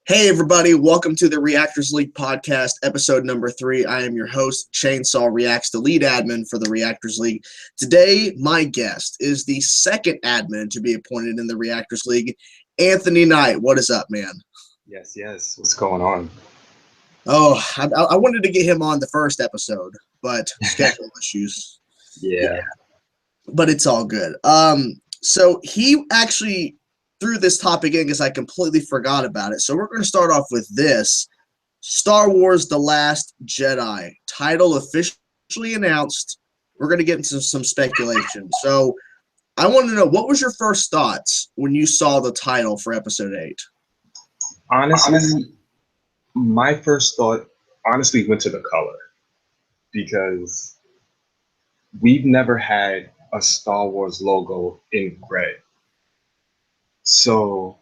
Hey everybody, welcome to the Reactors League Podcast, episode number 3. I am your host, Chainsaw Reacts, the lead admin for the Reactors League. Today, my guest is the second admin to be appointed in the Reactors League, Anthony Knight. What is up, man? Yes. What's going on? Oh, I wanted to get him on the first episode, but schedule issues. Yeah. But it's all good. So he actually threw this topic in because I completely forgot about it. So we're going to start off with this. Star Wars The Last Jedi. Title officially announced. We're going to get into some speculation. So I want to know, what was your first thoughts when you saw the title for episode 8? Honestly, my first thought went to the color because we've never had a Star Wars logo in red. So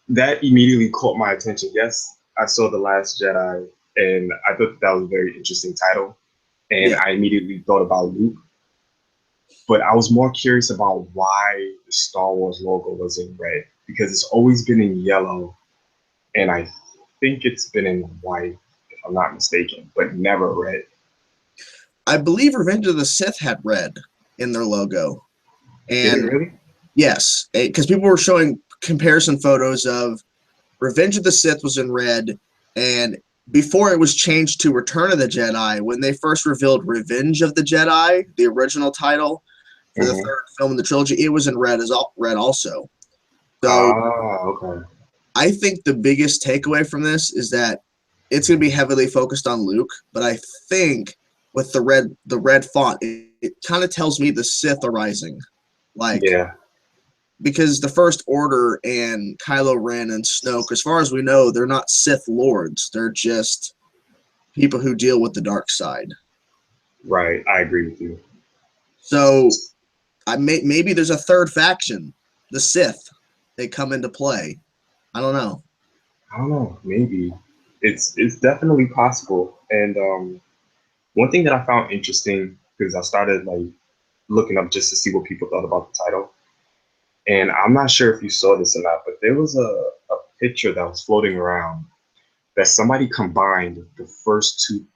that immediately caught my attention. Yes, I saw The Last Jedi and I thought that was a very interesting title. And Yeah. I immediately thought about Luke. But I was more curious about why the Star Wars logo was in red because it's always been in yellow. And I think it's been in white, if I'm not mistaken, but never red. I believe Revenge of the Sith had red in their logo. Did it really? Yes, because people were showing comparison photos of Revenge of the Sith was in red, and before it was changed to Return of the Jedi, when they first revealed Revenge of the Jedi, the original title for the third film in the trilogy, it was in red also. So Okay. I think the biggest takeaway from this is that it's going to be heavily focused on Luke, but I think with the red font, it kind of tells me the Sith are rising. Yeah. Because the First Order and Kylo Ren and Snoke, as far as we know, they're not Sith Lords. They're just people who deal with the dark side. Right. I agree with you. So maybe there's a third faction, the Sith. They come into play. I don't know. Maybe. It's definitely possible. And one thing that I found interesting, because I started looking up just to see what people thought about the title. And I'm not sure if you saw this or not, but there was a picture that was floating around that somebody combined the first two,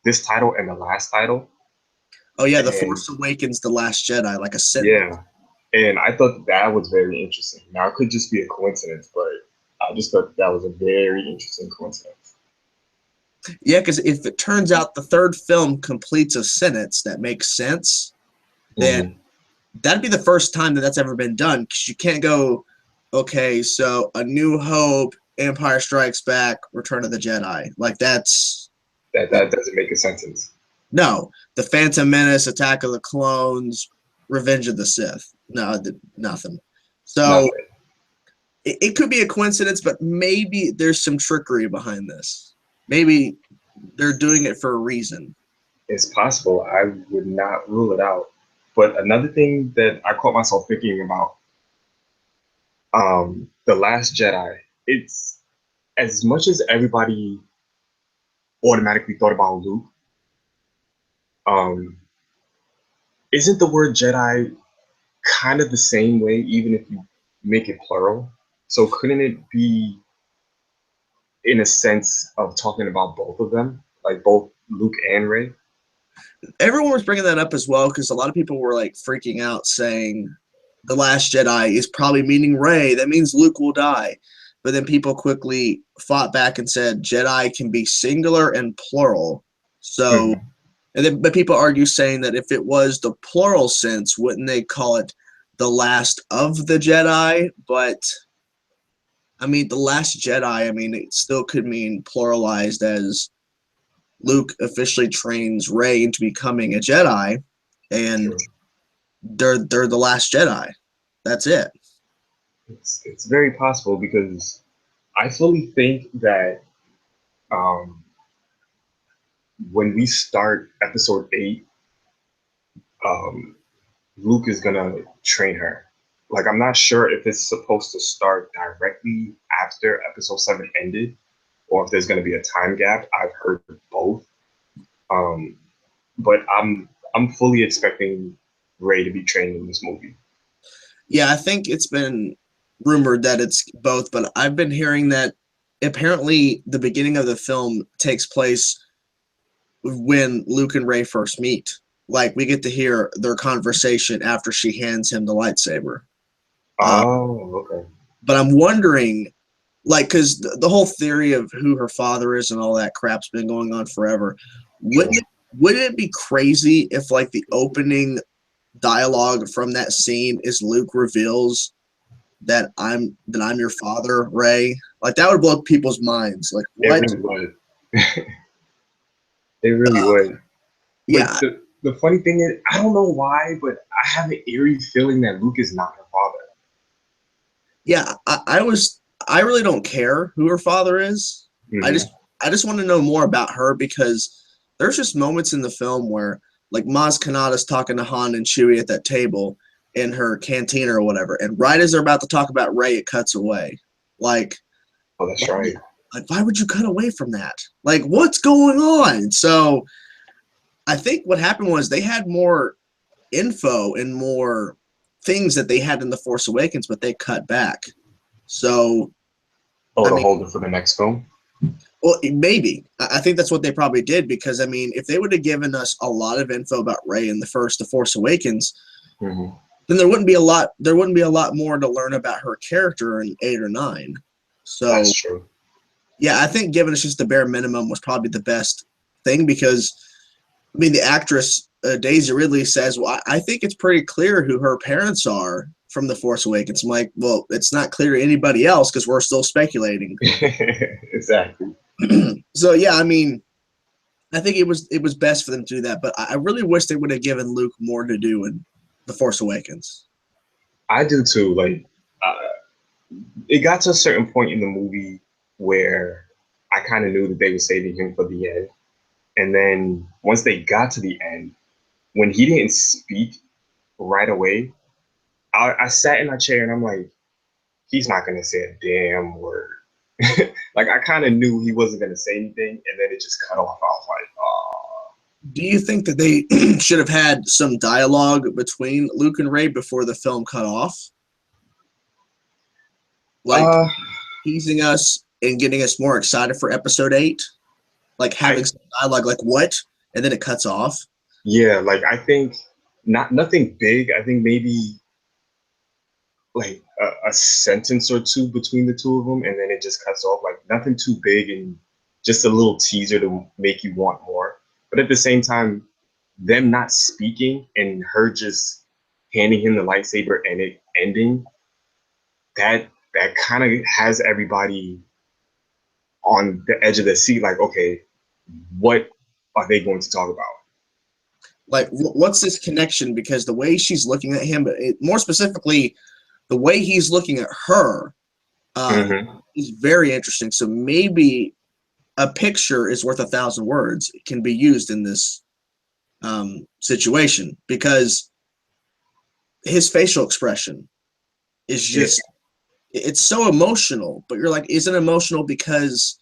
this title and the last title. Oh yeah, The And Force Awakens, The Last Jedi, like a sentence. yeah, and I thought that was very interesting. Now it could just be a coincidence, but I just thought that was a very interesting coincidence. Yeah, because if it turns out the third film completes a sentence that makes sense, then that'd be the first time that that's ever been done. Because you can't go, okay, so A New Hope, Empire Strikes Back, Return of the Jedi. That doesn't make a sentence. No, The Phantom Menace, Attack of the Clones, Revenge of the Sith. No, nothing. So Nothing. it could be a coincidence, but maybe there's some trickery behind this. Maybe they're doing it for a reason. It's possible. I would not rule it out. But another thing that I caught myself thinking about, The Last Jedi, it's as much as everybody automatically thought about Luke, um, isn't the word Jedi kind of the same way, even if you make it plural? So couldn't it be in a sense of talking about both of them, like both Luke and Rey? Everyone was bringing that up as well because a lot of people were like freaking out saying The Last Jedi is probably meaning Rey. That means Luke will die. But then people quickly fought back and said Jedi can be singular and plural. So, but people argue saying that if it was the plural sense, wouldn't they call it the last of the Jedi? But I mean, the Last Jedi, I mean, it still could mean pluralized as Luke officially trains Rey into becoming a Jedi, and they're the Last Jedi. That's it. It's very possible because I fully think that um, when we start episode 8, um, Luke is gonna train her. Like, I'm not sure if it's supposed to start directly after episode 7 ended, or if there's gonna be a time gap. I've heard both, um, but I'm fully expecting Rey to be trained in this movie. Yeah, I think it's been rumored that it's both, but I've been hearing that apparently the beginning of the film takes place when Luke and Rey first meet. Like we get to hear their conversation after she hands him the lightsaber. Oh, okay. But I'm wondering, like, because the whole theory of who her father is and all that crap's been going on forever. Wouldn't it be crazy if, like, the opening dialogue from that scene is Luke reveals that I'm your father, Rey? Like, that would blow people's minds. Like, It what? really would. It really would. Yeah, But the funny thing is, I don't know why, but I have an eerie feeling that Luke is not her father. yeah. I really don't care who her father is. I Mm-hmm. just want to know more about her because there's just moments in the film where like Maz Kanata's talking to Han and Chewie at that table in her cantina or whatever, and right as they're about to talk about Rey, it cuts away. Like, Oh, that's right. why would you cut away from that? Like, what's going on? So I think what happened was they had more info and more things that they had in the Force Awakens, but they cut back. So Oh, I to mean, hold it for the next film? well, maybe. I think that's what they probably did because I mean, if they would have given us a lot of info about Rey in the Force Awakens, Mm-hmm. then there wouldn't be a lot. There wouldn't be a lot more to learn about her character in 8 or 9. So That's true. yeah, I think giving us just the bare minimum was probably the best thing because I mean, the actress Daisy Ridley says, "Well, I think it's pretty clear who her parents are from the Force Awakens." I'm like, "Well, it's not clear to anybody else because we're still speculating." Exactly. So yeah, I mean, I think it was best for them to do that, but I really wish they would have given Luke more to do in the Force Awakens. I do too. Like, it got to a certain point in the movie where I kind of knew that they were saving him for the end. And then once they got to the end, when he didn't speak right away, I sat in my chair and I'm like, he's not going to say a damn word. Like, I kind of knew he wasn't going to say anything. And then it just cut off. I was like, oh. Do you think that they should have had some dialogue between Luke and Rey before the film cut off? Like Uh, teasing us and getting us more excited for episode 8? Like having I some dialogue like what? And then it cuts off. Yeah, like I think nothing big. I think maybe like a sentence or two between the two of them, and then it just cuts off. Like nothing too big, and just a little teaser to make you want more. But at the same time, them not speaking and her just handing him the lightsaber and it ending, that kind of has everybody on the edge of the seat. Like, okay, what are they going to talk about? Like what's this connection? Because the way she's looking at him, but more specifically, the way he's looking at her Mm-hmm. is very interesting. So maybe a picture is worth 1,000 words. It can be used in this situation because his facial expression is just it's so emotional. But you're like, is it emotional because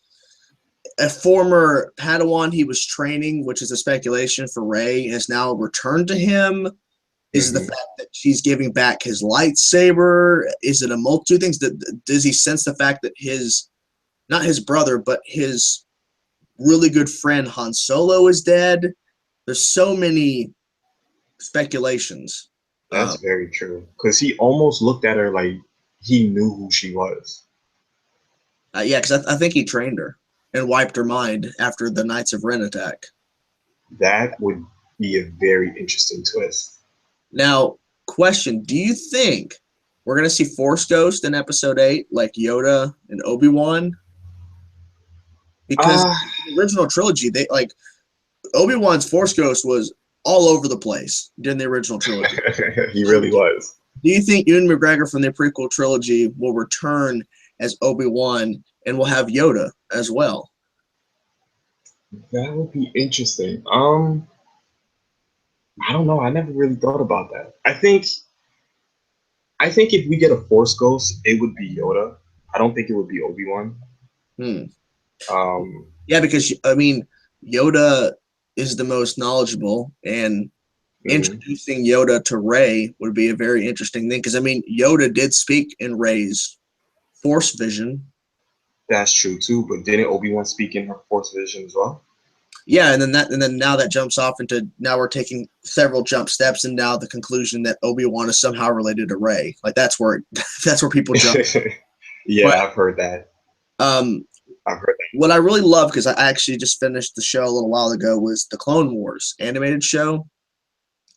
a former Padawan he was training, which is a speculation for Rey, has now returned to him? Is it the fact that she's giving back his lightsaber? Is it a multitude of things? Does he sense the fact that not his brother, but his really good friend Han Solo is dead? There's so many speculations. That's very true. Because he almost looked at her like he knew who she was. Yeah, because I think he trained her and wiped her mind after the Knights of Ren attack. That would be a very interesting twist. Now, question: do you think we're gonna see Force Ghost in Episode 8, like Yoda and Obi-Wan? Because in the original trilogy, they like Obi-Wan's Force Ghost was all over the place during the original trilogy. He really was. Do you think Ewan McGregor from the prequel trilogy will return as Obi-Wan and will have Yoda as well? That would be interesting. I don't know. I never really thought about that. I think if we get a Force Ghost, it would be Yoda. I don't think it would be Obi-Wan. Hmm. Um, Yeah, because I mean, Yoda is the most knowledgeable, and introducing Yoda to Rey would be a very interesting thing because, I mean, Yoda did speak in Rey's Force vision. That's true too, but didn't Obi-Wan speak in her Force vision as well? Yeah, and then now that jumps off into, now we're taking several jump steps, and now the conclusion that Obi-Wan is somehow related to Rey. Like that's where people jump. Yeah, But, I've heard that. I've heard that. What I really love, because I actually just finished the show a little while ago, was the Clone Wars animated show,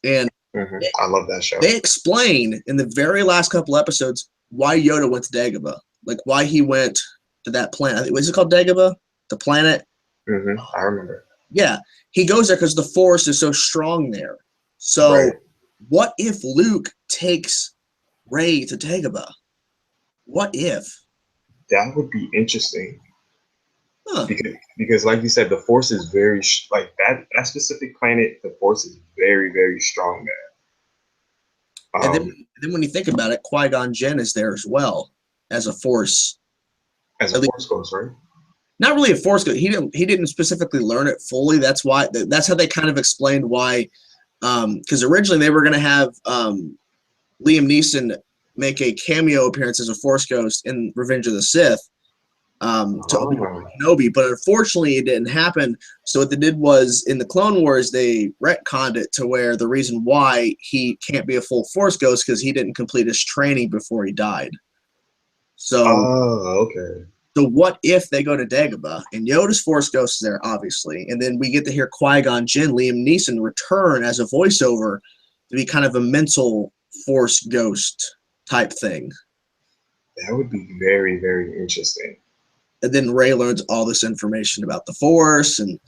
and I love that show. they explain in the very last couple episodes why Yoda went to Dagobah, like why he went to that planet. Was it called Dagobah? The planet? I remember. Yeah, he goes there because the Force is so strong there. So, What if Luke takes Rey to Dagobah? What if? That would be interesting. Huh. Because, like you said, the Force is very like that specific planet. The Force is very, very strong there. And then when you think about it, Qui-Gon Jinn is there as well as a Force. As a Force ghost, right? Not really a Force ghost. He didn't specifically learn it fully. That's how they kind of explained why. Because originally they were going to have Liam Neeson make a cameo appearance as a Force ghost in Revenge of the Sith to Obi-Wan Kenobi, but unfortunately it didn't happen. So what they did was in the Clone Wars they retconned it to where the reason why he can't be a full Force ghost because he didn't complete his training before he died. So, okay. So what if they go to Dagobah and Yoda's Force Ghost is there, obviously, and then we get to hear Qui-Gon Jinn, Liam Neeson, return as a voiceover to be kind of a mental Force Ghost type thing. That would be very, very interesting. And then Rey learns all this information about the Force and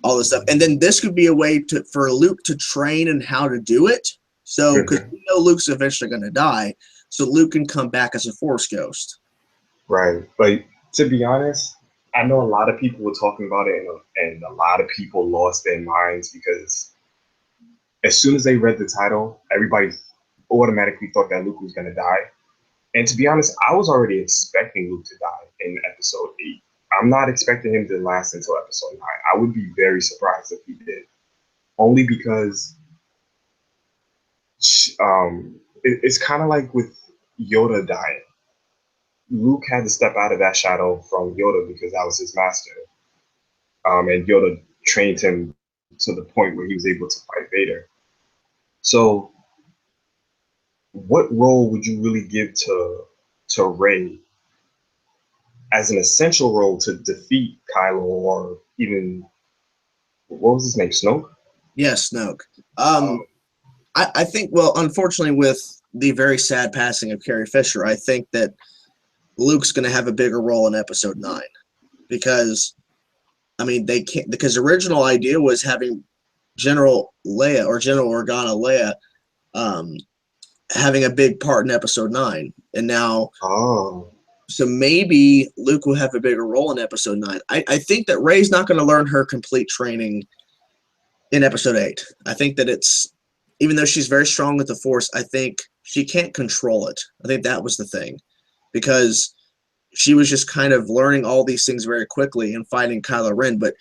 all this stuff. And then this could be a way for Luke to train in how to do it. So, because we know Luke's eventually going to die, so Luke can come back as a Force Ghost. Right. But to be honest, I know a lot of people were talking about it, and a lot of people lost their minds because as soon as they read the title, everybody automatically thought that Luke was going to die. And to be honest, I was already expecting Luke to die in episode 8. I'm not expecting him to last until episode 9. I would be very surprised if he did. Only because it's kind of like with Yoda dying. Luke had to step out of that shadow from Yoda because that was his master. And Yoda trained him to the point where he was able to fight Vader. So what role would you really give to Rey as an essential role to defeat Kylo, or even, what was his name, Snoke? Yes, Snoke. I think, well, unfortunately, with the very sad passing of Carrie Fisher, I think that Luke's going to have a bigger role in episode 9 because, I mean, they can't, because the original idea was having General Leia or General Organa Leia having a big part in episode 9. And now, so maybe Luke will have a bigger role in episode 9. I think that Rey's not going to learn her complete training in episode 8. I think that it's, even though she's very strong with the Force, I think she can't control it. I think that was the thing. Because she was just kind of learning all these things very quickly and fighting Kylo Ren, but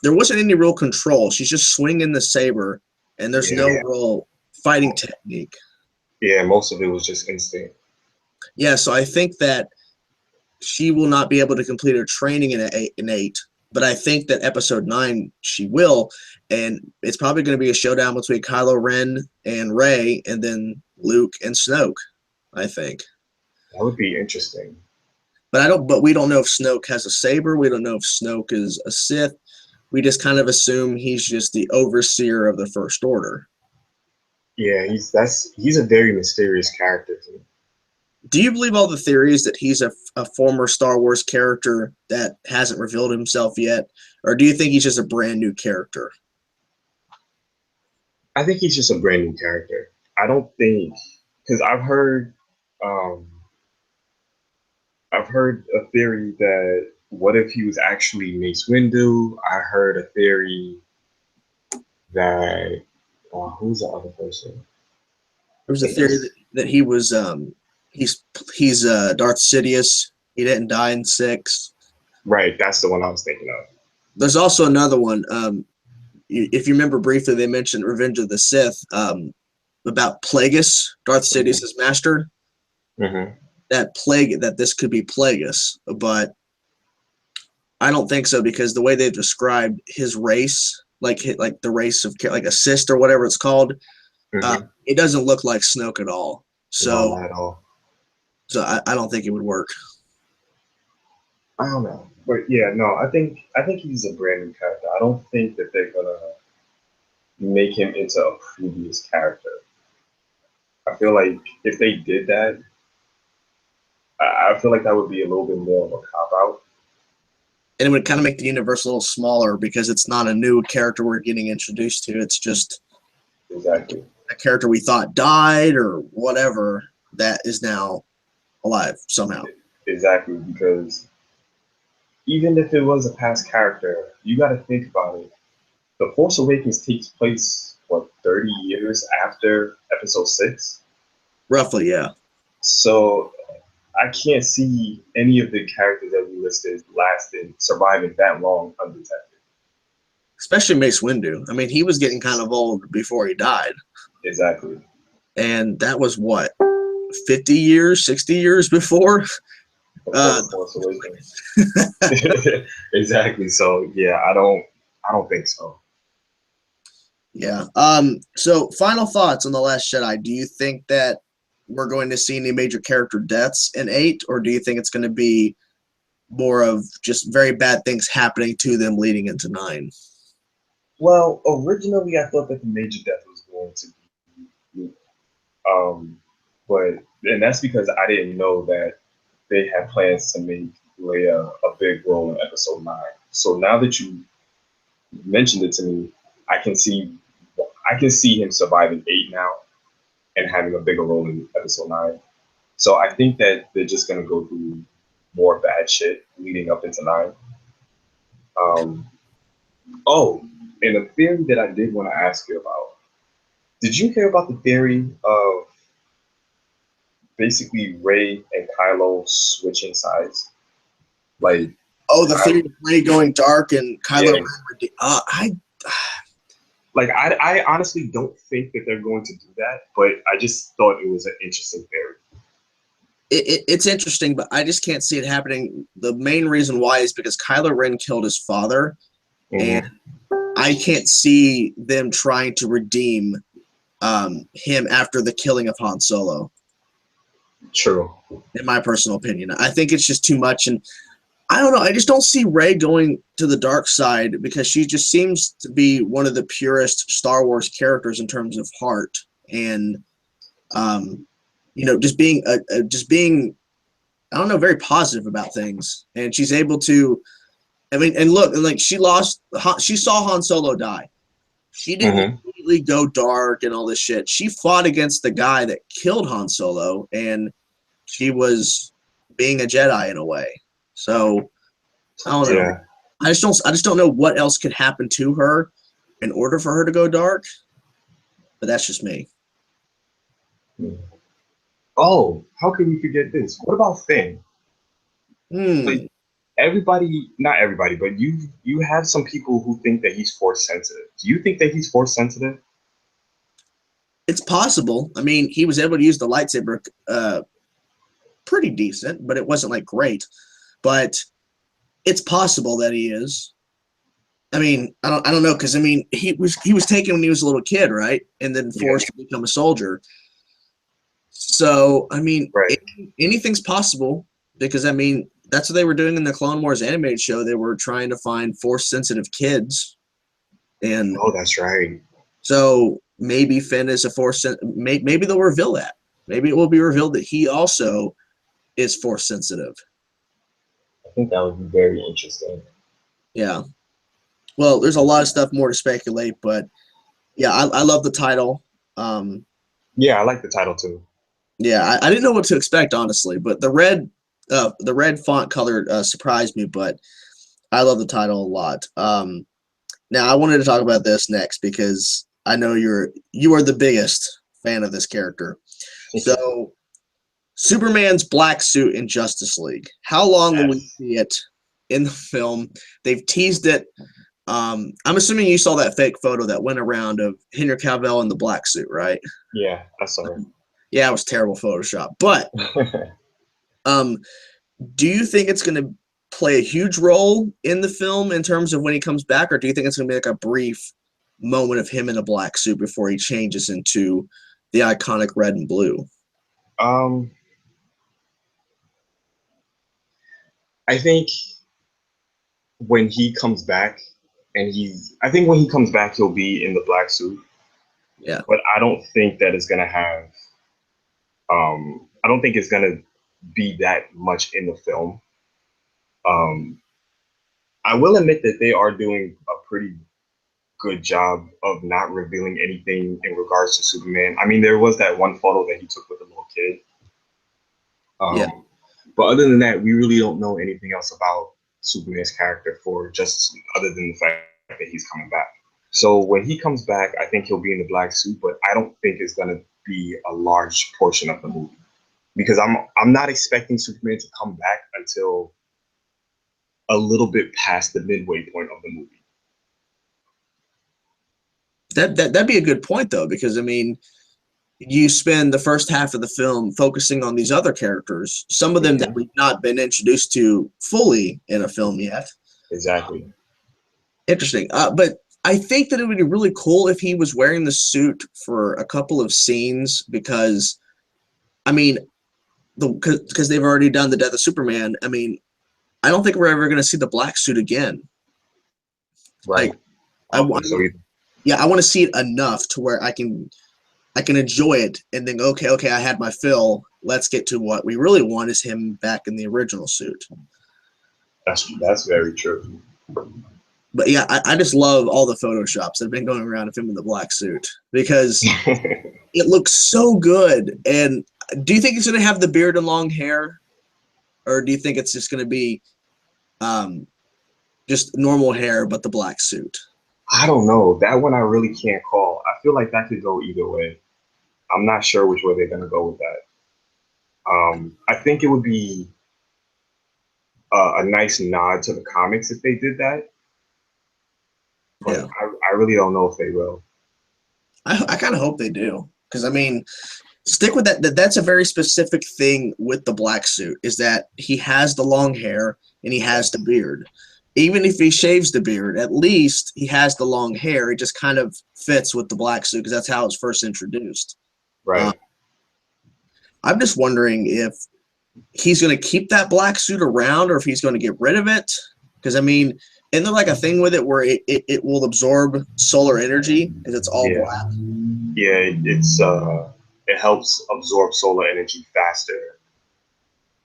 there wasn't any real control. She's just swinging the saber, and there's no real fighting technique. Yeah, most of it was just instinct. Yeah, so I think that she will not be able to complete her training in 8, but I think that episode 9 she will, and it's probably going to be a showdown between Kylo Ren and Rey, and then Luke and Snoke, I think. That would be interesting. But we don't know if Snoke has a saber. We don't know if Snoke is a Sith. We just kind of assume he's just the overseer of the First Order. Yeah, he's a very mysterious character to me. Do you believe all the theories that he's a former Star Wars character that hasn't revealed himself yet? Or do you think he's just a brand new character? I think he's just a brand new character. I don't think, because I've heard a theory that what if he was actually Mace Windu? I heard a theory that who's the other person? There was a theory that he was he's Darth Sidious. He didn't die in 6. Right, that's the one I was thinking of. There's also another one. if you remember briefly, they mentioned Revenge of the Sith about Plagueis, Darth Sidious's master. Mm-hmm. That this could be Plagueis, but I don't think so because the way they've described his race, like the race of like a Sith or whatever it's called, it doesn't look like Snoke at all. So, not at all. So I don't think it would work. I don't know, but yeah, no, I think he's a brand new character. I don't think that they're gonna make him into a previous character. I feel like if they did that, I feel like that would be a little bit more of a cop out. And it would kind of make the universe a little smaller because it's not a new character we're getting introduced to. It's just exactly a character we thought died or whatever that is now alive somehow. Exactly, because even if it was a past character, you got to think about it. The Force Awakens takes place, what, 30 years after Episode 6? Roughly, yeah. So I can't see any of the characters that we listed surviving that long undetected. Especially Mace Windu. I mean, he was getting kind of old before he died. Exactly. And that was what, 50 years, 60 years before? Force Awakens. Exactly. So yeah, I don't think so. Yeah. So final thoughts on The Last Jedi. Do you think that we're going to see any major character deaths in 8, or do you think it's going to be more of just very bad things happening to them leading into 9? Well, originally I thought that the major death was going to be Luke. But that's because I didn't know that they had plans to make Leia a big role in Episode 9. So now that you mentioned it to me, I can see him surviving 8 now and having a bigger role in Episode 9. So I think that they're just gonna go through more bad shit leading up into 9. And a theory that I did want to ask you about. Did you hear about the theory of basically Rey and Kylo switching sides? Like, the theory of Rey going dark and Kylo Ren. I honestly don't think that they're going to do that, but I just thought it was an interesting theory. It's interesting, but I just can't see it happening. The main reason why is because Kylo Ren killed his father, and I can't see them trying to redeem him after the killing of Han Solo. True. In my personal opinion, I think it's just too much, and I don't know. I just don't see Rey going to the dark side because she just seems to be one of the purest Star Wars characters in terms of heart and, just being I don't know, very positive about things. And she's able to, and look, and like she saw Han Solo die. She didn't immediately go dark and all this shit. She fought against the guy that killed Han Solo, and she was being a Jedi in a way. So I don't know. Yeah. I just don't know what else could happen to her in order for her to go dark. But that's just me. Oh, how can we forget this? What about Finn? Like, not everybody, but you have some people who think that he's force sensitive. Do you think that he's force sensitive? It's possible. I mean, he was able to use the lightsaber pretty decent, but it wasn't like great. But it's possible that he is. I mean, I don't know, because I mean, he was taken when he was a little kid, right? And then forced to become a soldier. So I mean, anything's possible, because I mean, that's what they were doing in the Clone Wars animated show. They were trying to find force-sensitive kids, and that's right. So maybe Finn is a force. Maybe they'll reveal that. Maybe it will be revealed that he also is force-sensitive. I think that would be very interesting. Yeah. Well, there's a lot of stuff more to speculate, but yeah, I love the title. Yeah, I like the title too. Yeah, I didn't know what to expect, honestly, but the red font color surprised me, but I love the title a lot. Now I wanted to talk about this next because I know you are the biggest fan of this character. So, Superman's black suit in Justice League. How long will we see it in the film? They've teased it I'm assuming you saw that fake photo that went around of Henry Cavill in the black suit, right? Yeah, I saw Yeah, it was terrible Photoshop. But it. um, do you think it's going to play a huge role in the film in terms of when he comes back, or do you think it's going to be like a brief moment of him in a black suit before he changes into the iconic red and blue? um, I think when he comes back, I think when he comes back, he'll be in the black suit. Yeah. But I don't think that it's gonna have. I don't think it's gonna be that much in the film. Um, I will admit that they are doing a pretty good job of not revealing anything in regards to Superman. I mean, there was that one photo that he took with the little kid. Yeah. But other than that, we really don't know anything else about Superman's character for Justice League, other than the fact that he's coming back. So when he comes back, I think he'll be in the black suit, but I don't think it's gonna be a large portion of the movie because I'm not expecting Superman to come back until a little bit past the midway point of the movie. That'd be a good point though, because I mean, you spend the first half of the film focusing on these other characters, some of them that we've not been introduced to fully in a film yet. Exactly. Interesting. But I think that it would be really cool if he was wearing the suit for a couple of scenes because, I mean, because they've already done the death of Superman. I mean, I don't think we're ever going to see the black suit again. Right. Like, I want to see it enough to where I can enjoy it and then okay, I had my fill. Let's get to what we really want is him back in the original suit. That's very true. But yeah, I just love all the photoshops that have been going around of him in the black suit because it looks so good. And do you think he's going to have the beard and long hair, or do you think it's just going to be just normal hair but the black suit? I don't know. That one I really can't call. I feel like that could go either way. I'm not sure which way they're going to go with that. I think it would be a nice nod to the comics if they did that. But Yeah. I really don't know if they will. I kind of hope they do because, I mean, stick with that. That's a very specific thing with the black suit is that he has the long hair and he has the beard. Even if he shaves the beard, at least he has the long hair. It just kind of fits with the black suit because that's how it's first introduced. Right. I'm just wondering if he's going to keep that black suit around or if he's going to get rid of it. Because, I mean, isn't there like a thing with it where it will absorb solar energy because it's all black? Yeah, it helps absorb solar energy faster.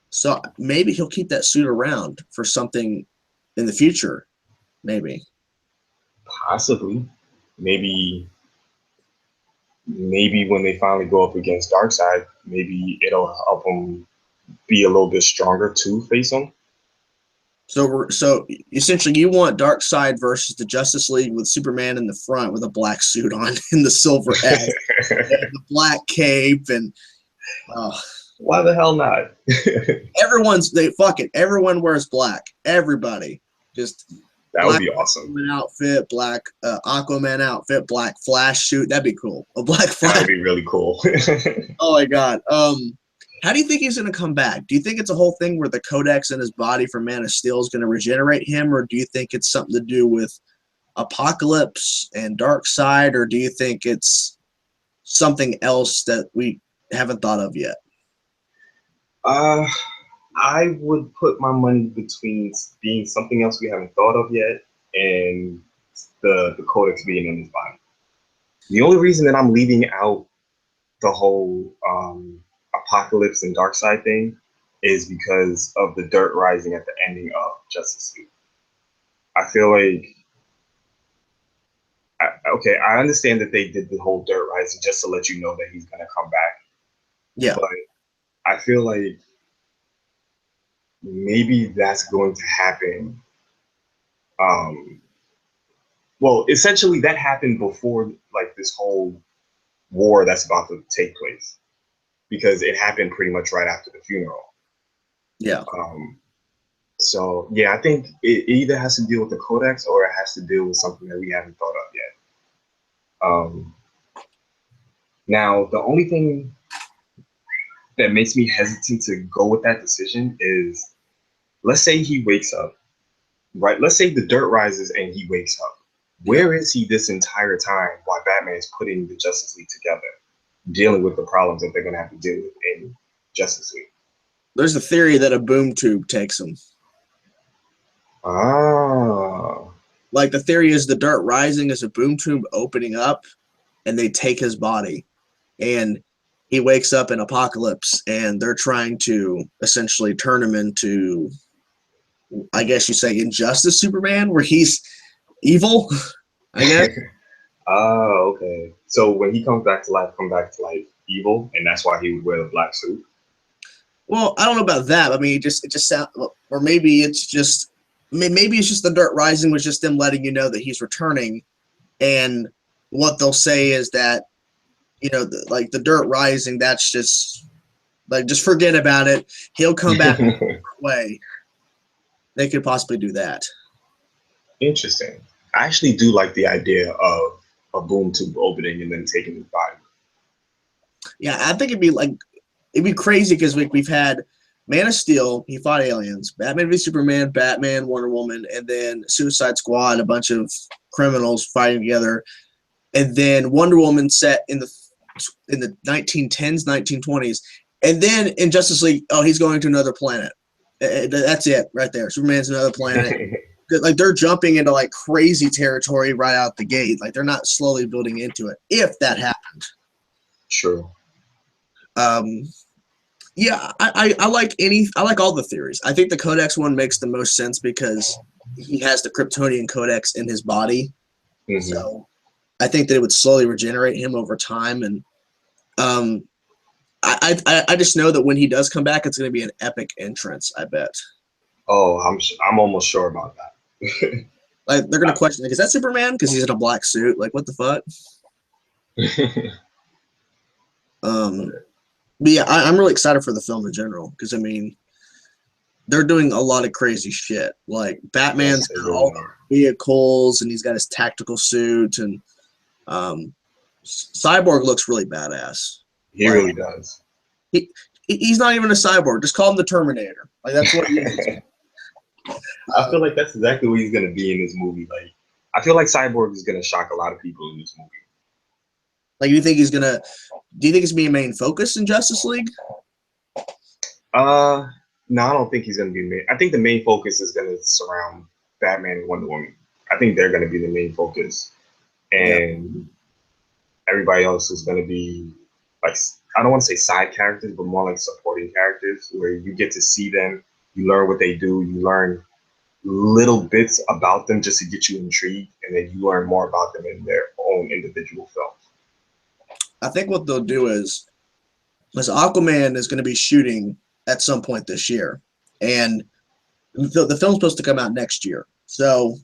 So maybe he'll keep that suit around for something in the future. Maybe. Possibly. Maybe when they finally go up against Darkseid, maybe it'll help him be a little bit stronger to face him. So essentially, you want Darkseid versus the Justice League with Superman in the front with a black suit on and the silver S, and the black cape, and why the hell not? Everyone wears black. Everybody just that would be awesome. Aquaman outfit, black Aquaman outfit, black Flash suit. That'd be cool. A black Flash. That would be really cool. Oh my god. How do you think he's going to come back? Do you think it's a whole thing where the codex in his body from Man of Steel is going to regenerate him, or do you think it's something to do with Apocalypse and Darkseid, or do you think it's something else that we haven't thought of yet? I would put my money between being something else we haven't thought of yet and the codex being in his body. The only reason that I'm leaving out the whole Apocalypse and Darkseid thing is because of the dirt rising at the ending of Justice League. I feel like, I understand that they did the whole dirt rising just to let you know that he's going to come back. Yeah. But I feel like maybe that's going to happen. Well, essentially that happened before like this whole war that's about to take place, because it happened pretty much right after the funeral. Yeah. So yeah, I think it either has to deal with the codex or it has to deal with something that we haven't thought of yet. Now, the only thing that makes me hesitant to go with that decision is, let's say he wakes up, right? Let's say the dirt rises and he wakes up. Yeah. Where is he this entire time while Batman is putting the Justice League together, dealing with the problems that they're going to have to deal with in Justice League? There's a theory that a boom tube takes him. Ah. Like the theory is the dirt rising is a boom tube opening up, and they take his body, and he wakes up in Apocalypse, and they're trying to essentially turn him into, I guess you say, Injustice Superman, where he's evil. I guess. Oh, okay. So when he comes back to life, evil, and that's why he would wear the black suit. Well, I don't know about that. I mean, it just sounds, or maybe it's just the dirt rising was just them letting you know that he's returning, and what they'll say is that, you know, like the dirt rising, that's just like, just forget about it. He'll come back in a different way. They could possibly do that. Interesting. I actually do like the idea of a boom tube opening and then taking his body. Yeah, I think it'd be crazy because we've had Man of Steel, he fought aliens, Batman v Superman, Batman, Wonder Woman, and then Suicide Squad, a bunch of criminals fighting together, and then Wonder Woman set in the 1910s, 1920s, and then in Justice League, oh, he's going to another planet. That's it right there. Superman's another planet. Like they're jumping into like crazy territory right out the gate. Like they're not slowly building into it. If that happened. True. Yeah, I like all the theories. I think the Codex one makes the most sense because he has the Kryptonian Codex in his body. Mm-hmm. So I think that it would slowly regenerate him over time. And I just know that when he does come back, it's going to be an epic entrance, I bet. Oh, I'm almost sure about that. Like they're going to question, like, is that Superman? Because he's in a black suit. Like, what the fuck? But yeah, I'm really excited for the film in general because, I mean, they're doing a lot of crazy shit. Like Batman's got all the vehicles and he's got his tactical suit, and Cyborg looks really badass. He really does. He's not even a cyborg. Just call him the Terminator. Like that's what he is. I feel like that's exactly what he's gonna be in this movie. Like, I feel like Cyborg is gonna shock a lot of people in this movie. Like, do you think it's being main focus in Justice League? No, I don't think he's gonna be main. I think the main focus is gonna surround Batman and Wonder Woman. I think they're gonna be the main focus, and everybody else is gonna be like, I don't want to say side characters, but more like supporting characters where you get to see them, you learn what they do, you learn little bits about them just to get you intrigued, and then you learn more about them in their own individual films. I think what they'll do is Aquaman is going to be shooting at some point this year, and the film's supposed to come out next year. So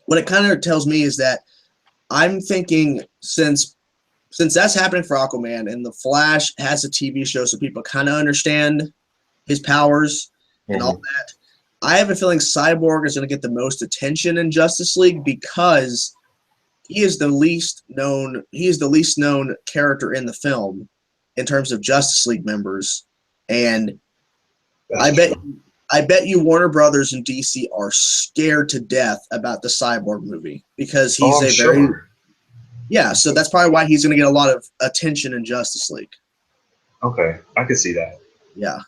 what it kind of tells me is that I'm thinking since that's happening for Aquaman and the Flash has a TV show so people kind of understand his powers and all that, I have a feeling Cyborg is going to get the most attention in Justice League because he is the least known character in the film in terms of Justice League members. And I bet you Warner Brothers and DC are scared to death about the Cyborg movie because he's so that's probably why he's going to get a lot of attention in Justice League. Okay, I can see that. Yeah.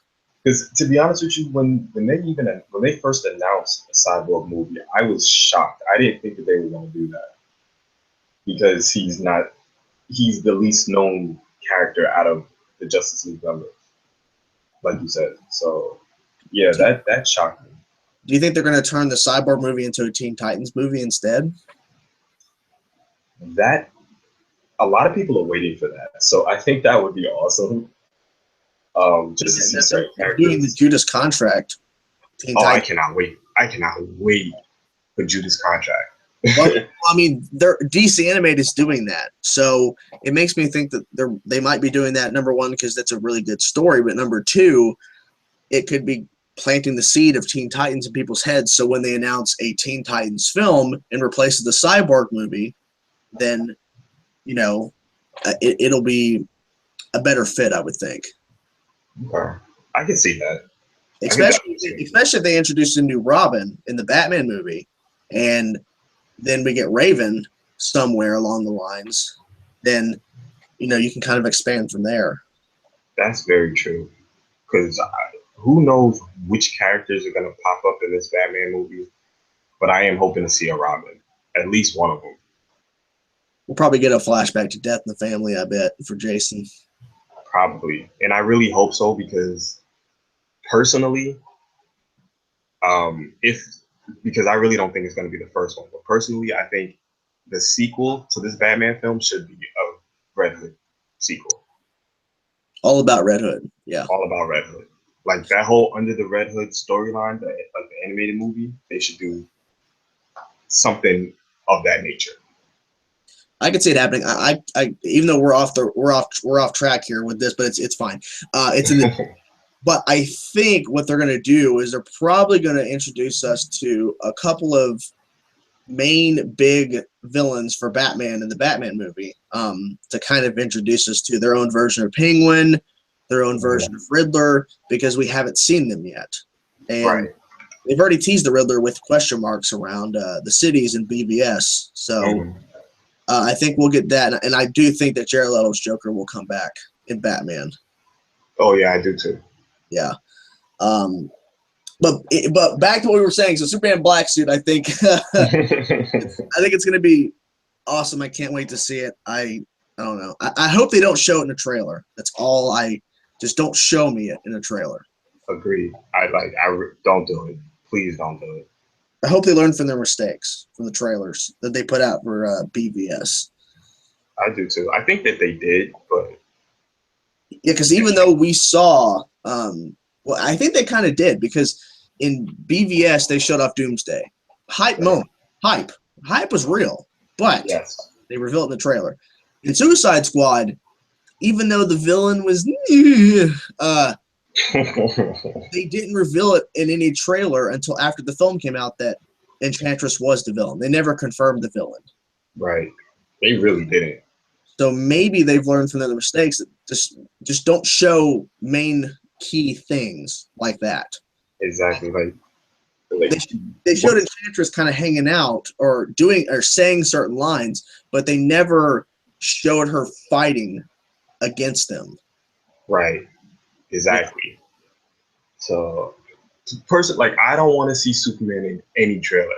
Because to be honest with you, when they first announced the Cyborg movie, I was shocked. I didn't think that they were going to do that because he's the least known character out of the Justice League members, like you said. So yeah, that shocked me. Do you think they're going to turn the Cyborg movie into a Teen Titans movie instead? That a lot of people are waiting for that, so I think that would be awesome. Just to see certain characters doing the Judas Contract. I cannot wait! I cannot wait for Judas Contract. Well, I mean, DC Animated is doing that, so it makes me think that they might be doing that. Number one, because that's a really good story, but number two, it could be planting the seed of Teen Titans in people's heads. So when they announce a Teen Titans film and replace the Cyborg movie, then, you know, it'll be a better fit, I would think. Okay. I can see that. Especially if they introduce a new Robin in the Batman movie, and then we get Raven somewhere along the lines, then, you know, you can kind of expand from there. That's very true. Because who knows which characters are going to pop up in this Batman movie, but I am hoping to see a Robin, at least one of them. We'll probably get a flashback to Death in the Family, I bet, for Jason. Probably. And I really hope so, because personally, because I really don't think it's going to be the first one, but personally, I think the sequel to this Batman film should be a Red Hood sequel. All about Red Hood, yeah. All about Red Hood. Like that whole Under the Red Hood storyline, like the animated movie, they should do something of that nature. I could see it happening. I even though we're off track here with this, but it's fine. It's in the. But I think what they're going to do is they're probably going to introduce us to a couple of main big villains for Batman in the Batman movie, to kind of introduce us to their own version of Penguin, their own version of Riddler, because we haven't seen them yet. And they've already teased the Riddler with question marks around the cities and BVS. So I think we'll get that. And I do think that Jared Leto's Joker will come back in Batman. Oh, yeah, I do too. Yeah. But back to what we were saying. So Superman Black Suit, I think I think it's going to be awesome. I can't wait to see it. I don't know. I hope they don't show it in a trailer. That's all. Just don't show me it in a trailer. Agreed. I don't do it. Please don't do it. I hope they learn from their mistakes from the trailers that they put out for BVS. I do too. I think that they did, but yeah, because even though we saw, well, I think they kind of did, because in BVS they showed off Doomsday. Hype moment. Hype was real, but they revealed it in the trailer. In Suicide Squad, even though the villain was, they didn't reveal it in any trailer until after the film came out that Enchantress was the villain. They never confirmed the villain. Right. They really didn't. So maybe they've learned from their mistakes that just don't show main key things like that. Exactly. They showed Enchantress kind of hanging out or saying certain lines, but they never showed her fighting against them. Right. Exactly. So, I don't want to see Superman in any trailer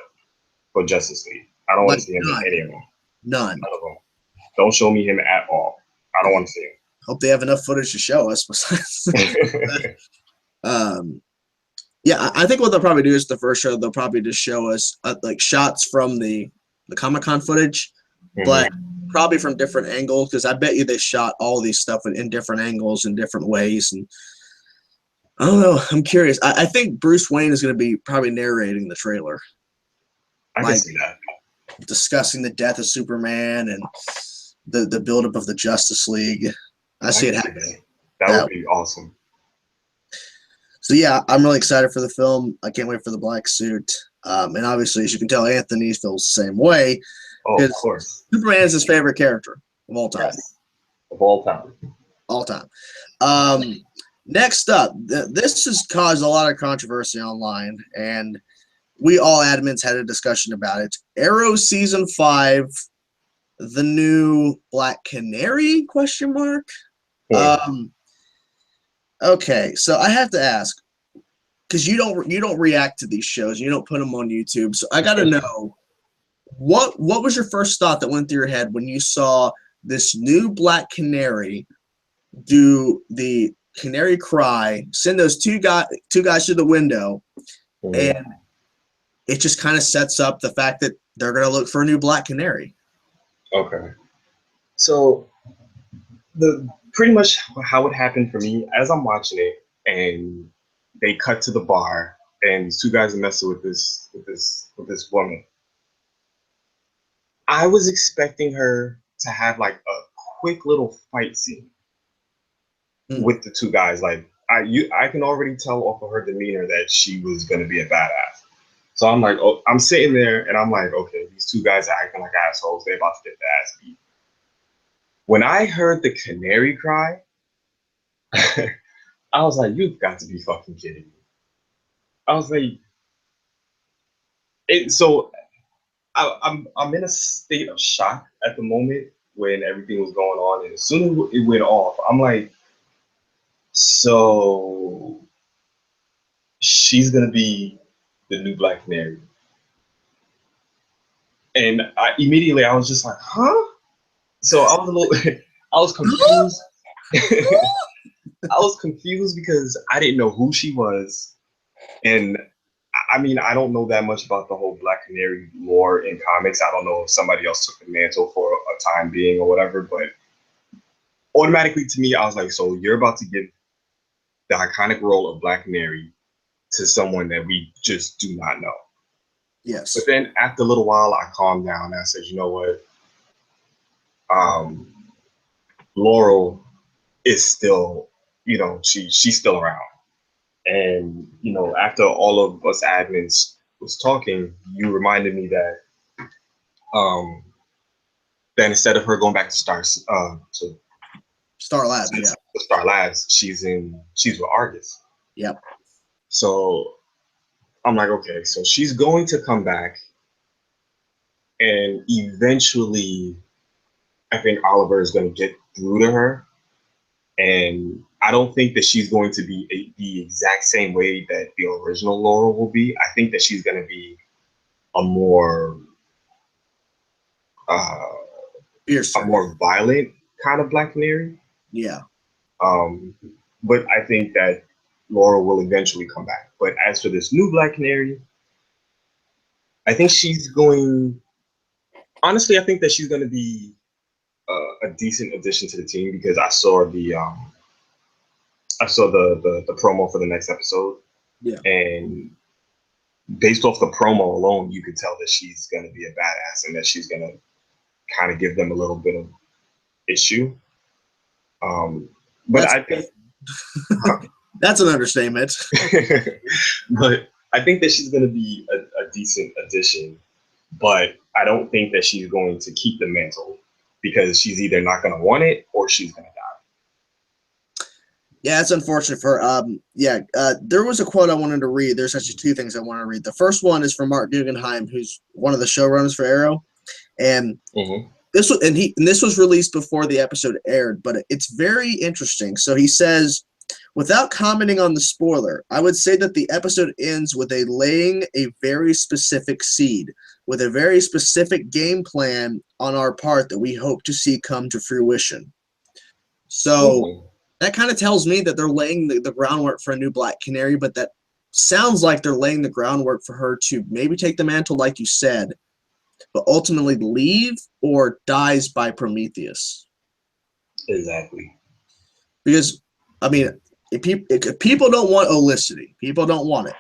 for Justice League. I don't want to see him in any of them. None of them. Don't show me him at all. I don't want to see him. Hope they have enough footage to show us. Yeah, I think what they'll probably do is the first show they'll probably just show us shots from the Comic-Con footage, but probably from different angles, because I bet you they shot all these stuff in different angles in different ways. And I don't know. I'm curious. I think Bruce Wayne is going to be probably narrating the trailer. I can see that. Discussing the death of Superman and the buildup of the Justice League. I see it happening. That would be awesome. So yeah, I'm really excited for the film. I can't wait for the black suit. And obviously, as you can tell, Anthony feels the same way. Oh, of course. Superman is his favorite character of all time. Yes. Of all time. All time. Next up, this has caused a lot of controversy online, and we all admins had a discussion about it. Arrow Season 5, the new Black Canary, ? Okay, so I have to ask, because you don't react to these shows, you don't put them on YouTube, so I got to know, what was your first thought that went through your head when you saw this new Black Canary do the Canary cry, send those two guys through the window, and it just kind of sets up the fact that they're going to look for a new Black Canary? Okay. So pretty much how it happened for me, as I'm watching it and they cut to the bar and two guys are messing with this woman, I was expecting her to have like a quick little fight scene with the two guys, like I can already tell off of her demeanor that she was gonna be a badass. So I'm like, oh, I'm sitting there and I'm like, okay, these two guys are acting like assholes. They're about to get the ass beat. When I heard the Canary cry, I was like, you've got to be fucking kidding me. I was like, so I'm in a state of shock at the moment when everything was going on, and as soon as it went off, I'm like, so she's gonna be the new Black Canary, and I was just like, huh? So I was a little, I was confused. I was confused because I didn't know who she was, and I mean, I don't know that much about the whole Black Canary lore in comics. I don't know if somebody else took the mantle for a time being or whatever, but automatically to me, I was like, so you're about to give the iconic role of Black Canary to someone that we just do not know. Yes. But then after a little while, I calmed down and I said, you know what? Laurel is still, she's still around. And, after all of us admins was talking, you reminded me that then instead of her going back to Star Labs, yeah. Star Labs, she's with Argus. Yep. So I'm like, okay, so she's going to come back, and eventually, I think Oliver is going to get through to her, and I don't think that she's going to be the exact same way that the original Laurel will be. I think that she's going to be a more violent kind of Black Canary. Yeah. But I think that Laurel will eventually come back. But as for this new Black Canary, I think she's going. Honestly, I think that she's going to be a decent addition to the team because I saw the promo for the next episode. Yeah. And based off the promo alone, you could tell that she's going to be a badass and that she's going to kind of give them a little bit of issue. But I think that's an understatement. But I think that she's going to be a decent addition, but I don't think that she's going to keep the mantle because she's either not going to want it or she's going to die. Yeah, it's unfortunate for there was a quote I wanted to read. There's actually two things I want to read. The first one is from Mark Guggenheim, who's one of the showrunners for Arrow, and this was released before the episode aired, but it's very interesting. So he says, without commenting on the spoiler, I would say that the episode ends with laying a very specific seed, with a very specific game plan on our part that we hope to see come to fruition. So that kind of tells me that they're laying the groundwork for a new Black Canary, but that sounds like they're laying the groundwork for her to maybe take the mantle, like you said, but ultimately leave or dies by Prometheus. Exactly. Because, I mean, if people don't want Olicity, people don't want it.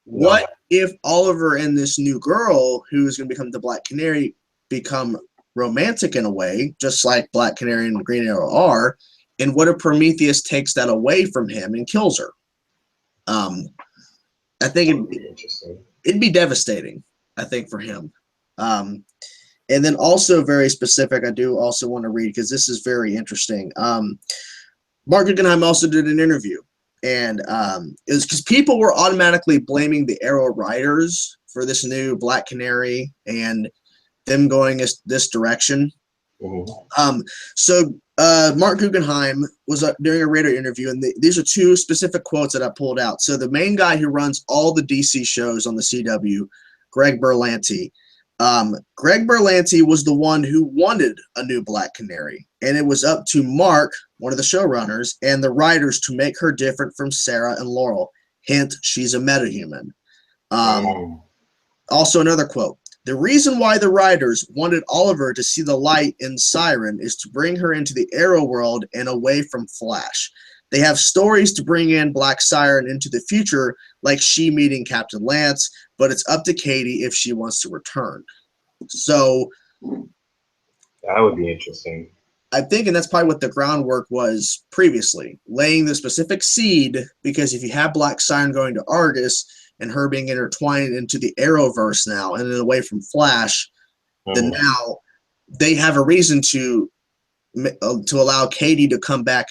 No. What if Oliver and this new girl, who is going to become the Black Canary, become romantic in a way, just like Black Canary and Green Arrow are? And what if Prometheus takes that away from him and kills her? I think it'd be devastating, I think, for him. And then also very specific, I do also want to read, because this is very interesting. Mark Guggenheim also did an interview, and it was because people were automatically blaming the Arrow writers for this new Black Canary and them going this direction. So Mark Guggenheim was during a radio interview, and these are two specific quotes that I pulled out. So the main guy who runs all the DC shows on the CW, Greg Berlanti, was the one who wanted a new Black Canary, and it was up to Mark, one of the showrunners, and the writers to make her different from Sarah and Laurel. Hint, she's a metahuman. Also another quote: the reason why the writers wanted Oliver to see the light in Siren is to bring her into the Arrow world and away from Flash. They have stories to bring in Black Siren into the future, like she meeting Captain Lance, but it's up to Katie if she wants to return. So that would be interesting. I think, and that's probably what the groundwork was previously, laying the specific seed, because if you have Black Siren going to Argus and her being intertwined into the Arrowverse now and then away from Flash, then now they have a reason to allow Katie to come back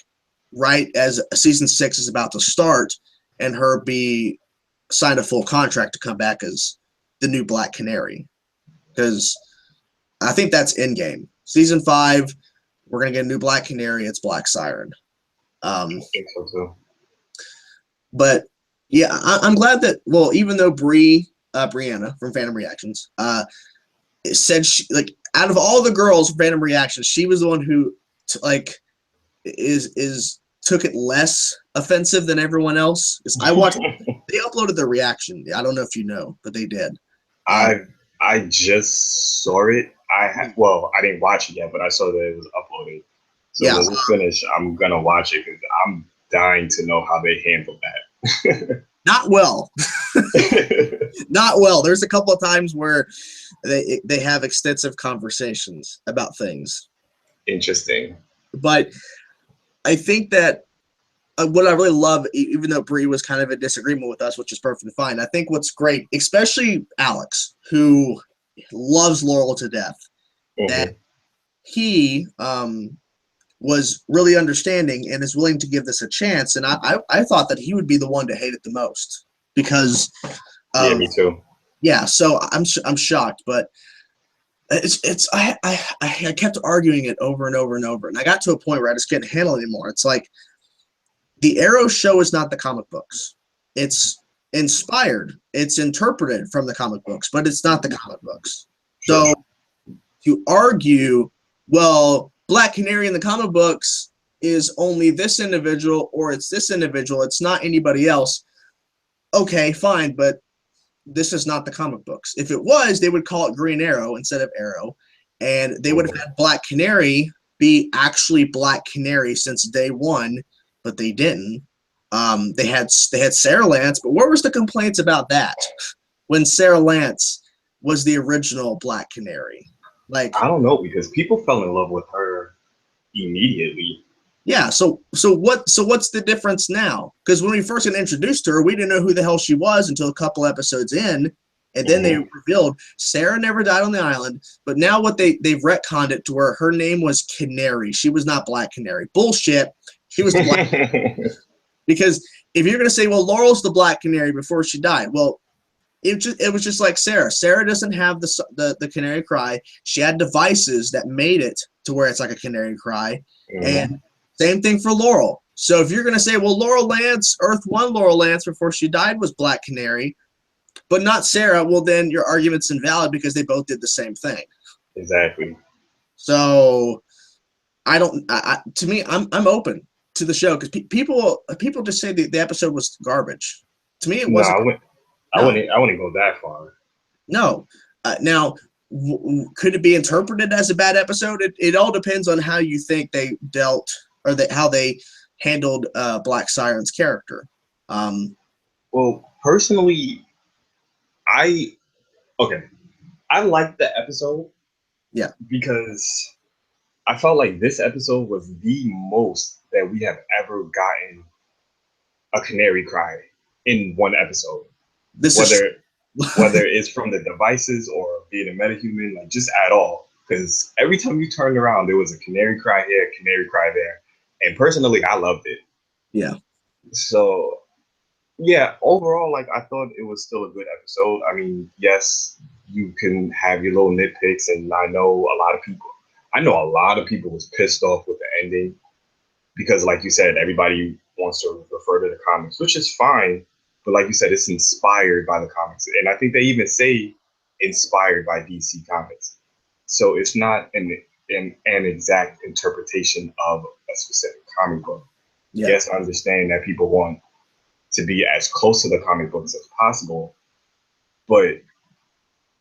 right as season 6 is about to start and her be signed a full contract to come back as the new Black Canary. Because I think that's endgame. Season 5, we're going to get a new Black Canary. It's Black Siren. I think so too. But yeah, I'm glad that, well, even though Brianna from Phantom Reactions said she, like, out of all the girls from Phantom Reactions, she was the one who took it less offensive than everyone else. I watched, they uploaded their reaction. I don't know if you know, but they did. I just saw it. I didn't watch it yet, but I saw that it was uploaded. So when we finish, I'm gonna watch it because I'm dying to know how they handled that. Not well. Not well. There's a couple of times where they have extensive conversations about things. Interesting. But I think that what I really love, even though Bree was kind of in disagreement with us, which is perfectly fine, I think what's great, especially Alex, who loves Laurel to death, that he was really understanding and is willing to give this a chance. And I thought that he would be the one to hate it the most because yeah, me too. Yeah, so I'm shocked, but I kept arguing it over and over and over, and I got to a point where I just couldn't handle it anymore. It's like the Arrow show is not the comic books. It's inspired, it's interpreted from the comic books, but it's not the comic books. So to argue, well, Black Canary in the comic books is only this individual or it's this individual, it's not anybody else. Okay, fine, but this is not the comic books. If it was, they would call it Green Arrow instead of Arrow, and they would have had Black Canary be actually Black Canary since day one, but they didn't. They had Sarah Lance, but where was the complaints about that when Sarah Lance was the original Black Canary? Like, I don't know, because people fell in love with her immediately. Yeah, so what's the difference now? Because when we first got introduced to her, we didn't know who the hell she was until a couple episodes in, and then they revealed Sarah never died on the island. But now they've retconned it to where her name was Canary. She was not Black Canary. Bullshit. She was the Black Canary. Because if you're gonna say, well, Laurel's the Black Canary before she died, well, it was just like Sarah. Sarah doesn't have the canary cry. She had devices that made it to where it's like a canary cry, and same thing for Laurel. So if you're going to say, well, Laurel Lance, Earth 1 Laurel Lance before she died was Black Canary, but not Sarah, well, then your argument's invalid because they both did the same thing. Exactly. So to me, I'm open to the show because people just say the episode was garbage. To me, it wasn't. I wouldn't go that far. No. Now, could it be interpreted as a bad episode? It all depends on how you think they dealt or how they handled Black Siren's character. Well, personally, I liked the episode. Yeah. Because I felt like this episode was the most that we have ever gotten a canary cry in one episode. Whether it's from the devices or being a metahuman, like just at all. Because every time you turned around, there was a canary cry here, canary cry there. And personally, I loved it. Yeah. So, yeah, overall, like, I thought it was still a good episode. I mean, yes, you can have your little nitpicks, and I know a lot of people was pissed off with the ending. Because, like you said, everybody wants to refer to the comics, which is fine. But like you said, it's inspired by the comics. And I think they even say inspired by DC Comics. So it's not an exact interpretation of a specific comic book. Yeah. Yes, I understand that people want to be as close to the comic books as possible. But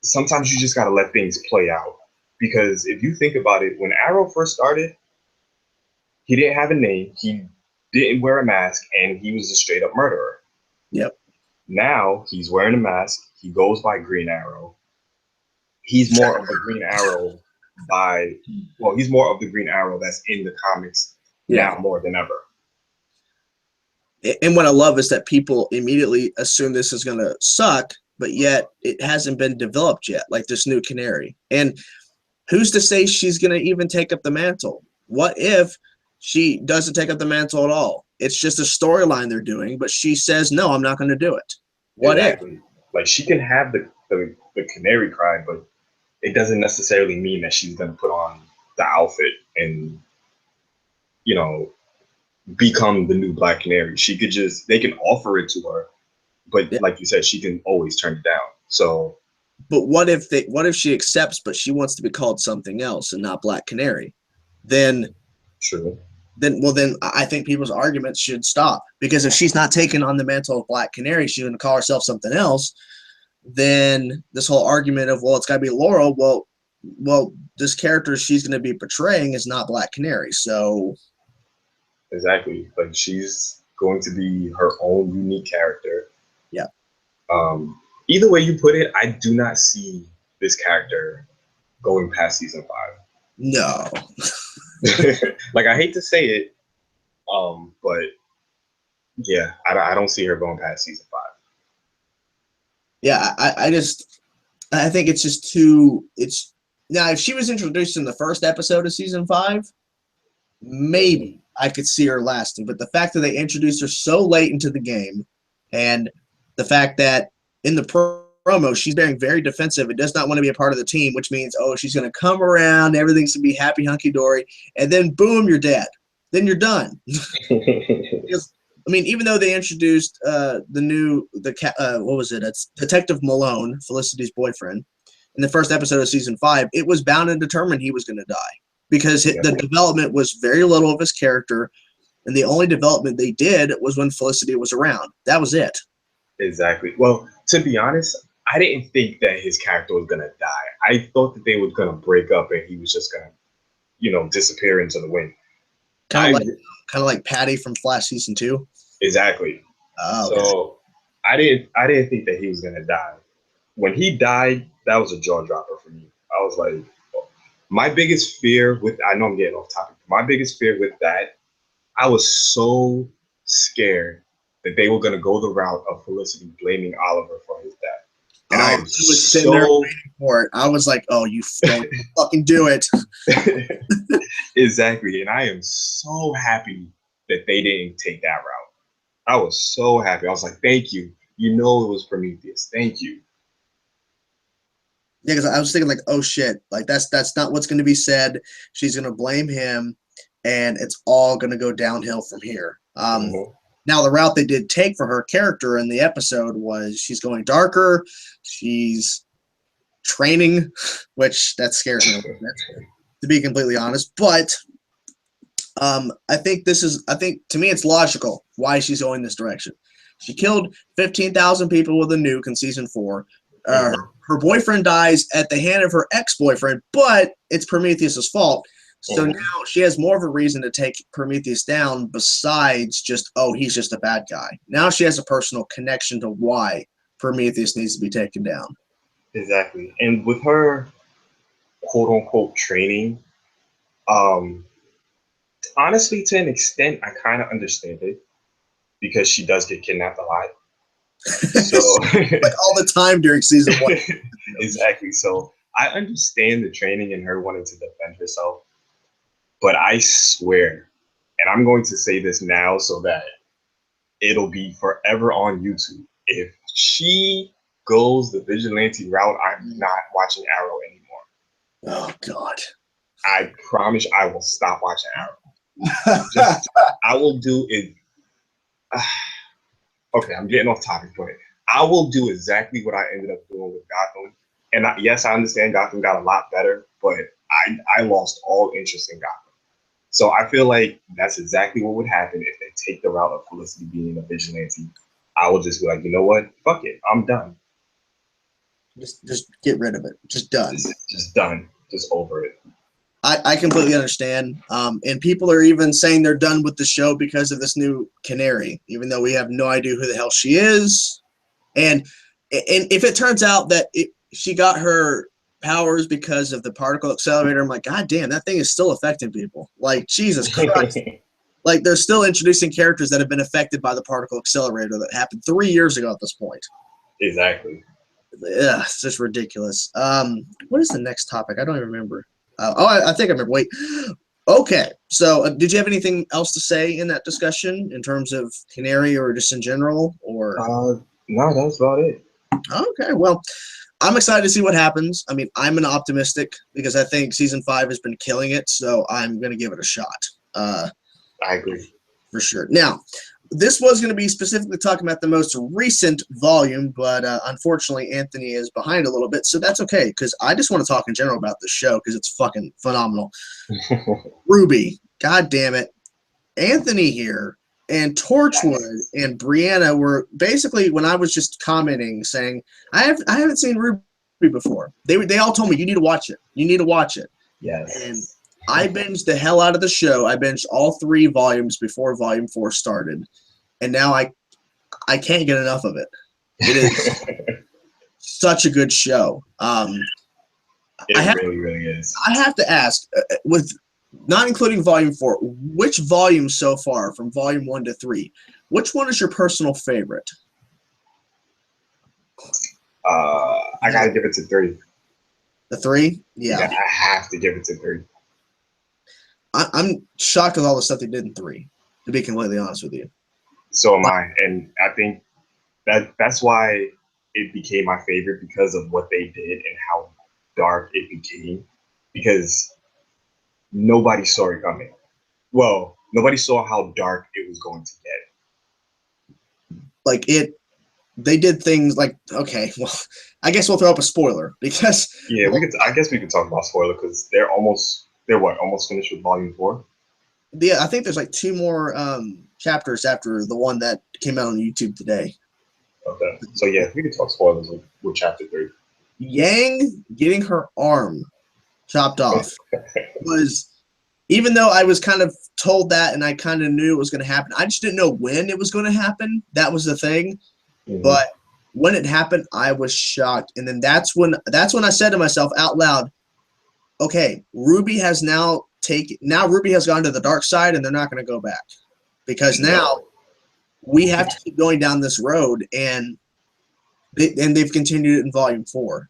sometimes you just got to let things play out. Because if you think about it, when Arrow first started, he didn't have a name. He didn't wear a mask, and he was a straight up murderer. Yep. Now he's wearing a mask. He goes by Green Arrow. He's more of a Green Arrow by, well, he's more of the Green Arrow that's in the comics now more than ever. And what I love is that people immediately assume this is going to suck, but yet it hasn't been developed yet, like this new Canary. And who's to say she's going to even take up the mantle? What if she doesn't take up the mantle at all? It's just a storyline they're doing, but she says, no, I'm not going to do it. What if? Like, she can have the Canary cry, but it doesn't necessarily mean that she's going to put on the outfit and, you know, become the new Black Canary. She could just, they can offer it to her, but like you said, she can always turn it down. So, but what if she accepts, but she wants to be called something else and not Black Canary? Then true. Then I think people's arguments should stop, because if she's not taking on the mantle of Black Canary, she's going to call herself something else. Then this whole argument of, well, it's got to be Laurel. Well, this character she's going to be portraying is not Black Canary. So exactly, like, she's going to be her own unique character. Yeah. Either way you put it, I do not see this character going past season 5. No. Like, I hate to say it, but yeah, I don't see her going past season 5. Yeah, I think it's just too. It's now, if she was introduced in the first episode of season 5, maybe I could see her lasting. But the fact that they introduced her so late into the game, and the fact that in the promo she's being very defensive and does not want to be a part of the team, which means, oh, she's going to come around, everything's going to be happy hunky dory, and then boom, you're dead. Then you're done. Because, I mean, even though they introduced what was it? It's Detective Malone, Felicity's boyfriend, in the first episode of season 5, it was bound and determined he was going to die, because the development was very little of his character, and the only development they did was when Felicity was around. That was it. Exactly. Well, to be honest, I didn't think that his character was going to die. I thought that they were going to break up and he was just going to, you know, disappear into the wind. Kind of like Patty from Flash season 2. Exactly. Oh, so okay. I didn't think that he was going to die. When he died, that was a jaw dropper for me. I was like, my biggest fear with, I know I'm getting off topic, my biggest fear with that, I was so scared that they were going to go the route of Felicity blaming Oliver for his death. And I was sitting there waiting for it. I was like, oh, you don't fucking do it. Exactly. And I am so happy that they didn't take that route. I was so happy. I was like, thank you. You know it was Prometheus. Thank you. Yeah, because I was thinking, like, oh shit, like that's not what's going to be said. She's going to blame him, and it's all going to go downhill from here. Now, the route they did take for her character in the episode was she's going darker. She's training, which that scares me a little bit, to be completely honest. But I think to me it's logical why she's going this direction. She killed 15,000 people with a nuke in season 4. Her boyfriend dies at the hand of her ex-boyfriend, but it's Prometheus's fault. So now she has more of a reason to take Prometheus down besides just, oh, he's just a bad guy. Now she has a personal connection to why Prometheus needs to be taken down. Exactly. And with her quote-unquote training, honestly, to an extent, I kind of understand it, because she does get kidnapped a lot. So like all the time during season 1. Exactly. So I understand the training and her wanting to defend herself. But I swear, and I'm going to say this now so that it'll be forever on YouTube, if she goes the vigilante route, I'm not watching Arrow anymore. Oh, God. I promise I will stop watching Arrow. I will do it. Okay, I'm getting off topic, but I will do exactly what I ended up doing with Gotham. And yes, I understand Gotham got a lot better, but I lost all interest in Gotham. So I feel like that's exactly what would happen if they take the route of Felicity being a vigilante. I will just be like, you know what? Fuck it. I'm done. Just get rid of it. Just done. Just done. Just over it. I completely understand. And people are even saying they're done with the show because of this new Canary, even though we have no idea who the hell she is. And if it turns out that she got her powers because of the particle accelerator. I'm like, God damn, that thing is still affecting people. Like, Jesus Christ. Like, they're still introducing characters that have been affected by the particle accelerator that happened 3 years ago at this point. Exactly. Yeah, it's just ridiculous. What is the next topic? I don't even remember. I think I remember. Wait. Okay. So, did you have anything else to say in that discussion in terms of Canary or just in general? Or No, that's about it. okay. Well, I'm excited to see what happens. I mean, I'm an optimistic because I think season 5 has been killing it, so I'm going to give it a shot. I agree. For sure. Now, this was going to be specifically talking about the most recent volume, but unfortunately, Anthony is behind a little bit, so that's okay, because I just want to talk in general about this show, because it's fucking phenomenal. RWBY, god damn it. Anthony here, and Torchwood and Brianna were basically, when I was just commenting, saying, I haven't seen RWBY before. They all told me, you need to watch it. You need to watch it. Yes. And I binged the hell out of the show. I binged all 3 volumes before Volume 4 started. And now I can't get enough of it. It is such a good show. It really is. I have to ask, with not including Volume 4, which volume so far, from Volume 1 to 3, which one is your personal favorite? I got to give it to 3. The 3? Yeah. I have to give it to 3. I'm shocked with all the stuff they did in 3, to be completely honest with you. So am I. And I think that's why it became my favorite, because of what they did and how dark it became. Because nobody saw it coming. Well, nobody saw how dark it was going to get. Like, they did things like, okay, well, I guess we'll throw up a spoiler, because yeah, I guess we could talk about spoiler, because they're almost finished with Volume 4. Yeah, I think there's like 2 more chapters after the one that came out on YouTube today. Okay, so yeah, we could talk spoilers with chapter 3. Yang getting her arm chopped off was, even though I was kind of told that and I kind of knew it was going to happen, I just didn't know when it was going to happen. That was the thing. Mm-hmm. But when it happened, I was shocked. And then that's when I said to myself out loud, okay, RWBY has RWBY has gone to the dark side, and they're not going to go back, because now we have to keep going down this road, and they've continued it in Volume 4.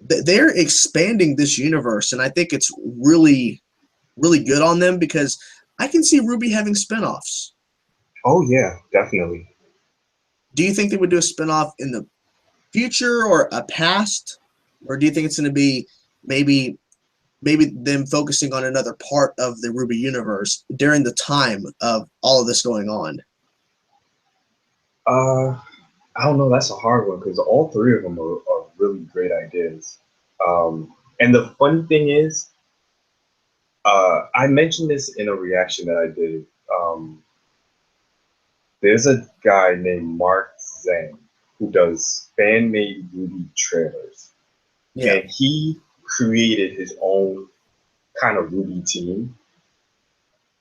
They're expanding this universe, and I think it's really, really good on them, because I can see RWBY having spinoffs. Oh yeah, definitely. Do you think they would do a spinoff in the future or a past, or do you think it's going to be maybe them focusing on another part of the RWBY universe during the time of all of this going on? I don't know. That's a hard one, because all 3 of them are really great ideas. And the funny thing is, I mentioned this in a reaction that I did. There's a guy named Mark Zhang who does fan-made RWBY trailers. Yeah. And he created his own kind of RWBY team.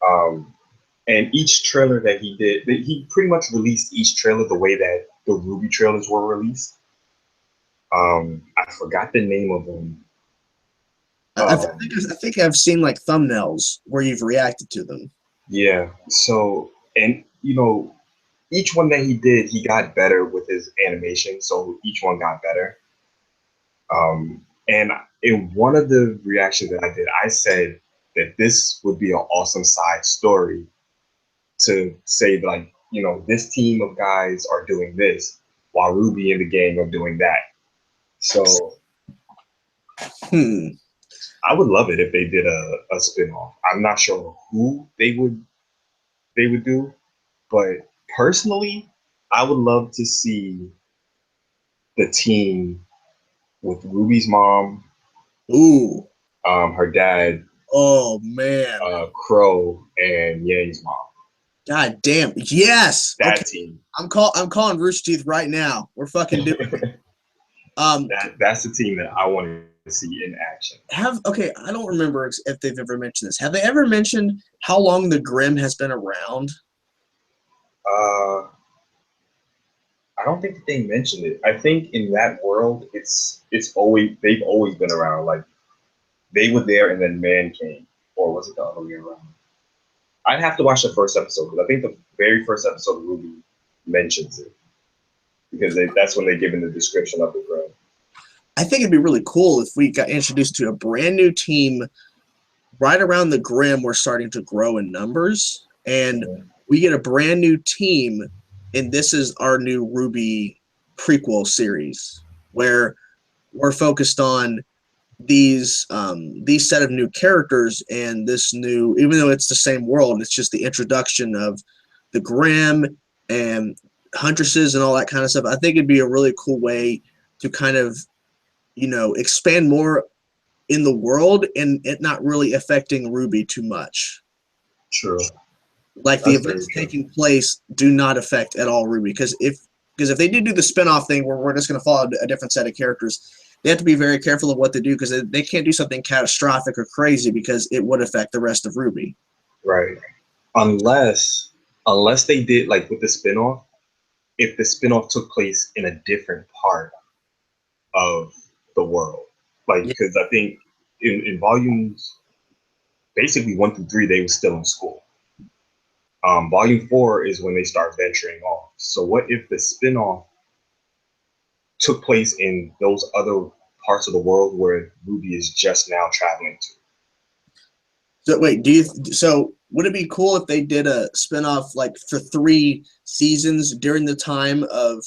And each trailer that he did, he pretty much released each trailer the way that the RWBY trailers were released. I forgot the name of them. I think I've seen like thumbnails where you've reacted to them. Yeah. So, and each one that he did, he got better with his animation. So each one got better. And in one of the reactions that I did, I said that this would be an awesome side story to say, like, this team of guys are doing this while RWBY and the gang are doing that. So I would love it if they did a spinoff. I'm not sure who they would do, but personally, I would love to see the team with RWBY's mom, her dad, Crow, and Yang's mom. God damn, yes, that team. I'm calling Rooster Teeth right now. We're fucking doing it. That's the team that I want to see in action. I don't remember if they've ever mentioned this. Have they ever mentioned how long the Grimm has been around? I don't think that they mentioned it. I think in that world, it's always they've always been around. Like they were there, and then man came, or was it the other way around? I'd have to watch the first episode because I think the very first episode of Ruby mentions it because that's when they give in the description of the ground. I think it'd be really cool if we got introduced to a brand new team right around the Grimm. We're starting to grow in numbers, and we get a brand new team, and this is our new RWBY prequel series where we're focused on these set of new characters and this new, even though it's the same world, it's just the introduction of the Grimm and Huntresses and all that kind of stuff. I think it'd be a really cool way to kind of, expand more in the world and it not really affecting RWBY too much. True. Like the events taking place do not affect at all RWBY because if they do the spinoff thing where we're just going to follow a different set of characters, they have to be very careful of what they do because they can't do something catastrophic or crazy because it would affect the rest of RWBY. Right. Unless they did like with the spinoff, if the spinoff took place in a different part of the world, like because I think in volumes basically 1 through 3 they were still in school. Volume 4 is when they start venturing off. So what if the spinoff took place in those other parts of the world where RWBY is just now traveling to? So wait, so would it be cool if they did a spinoff like for 3 seasons during the time of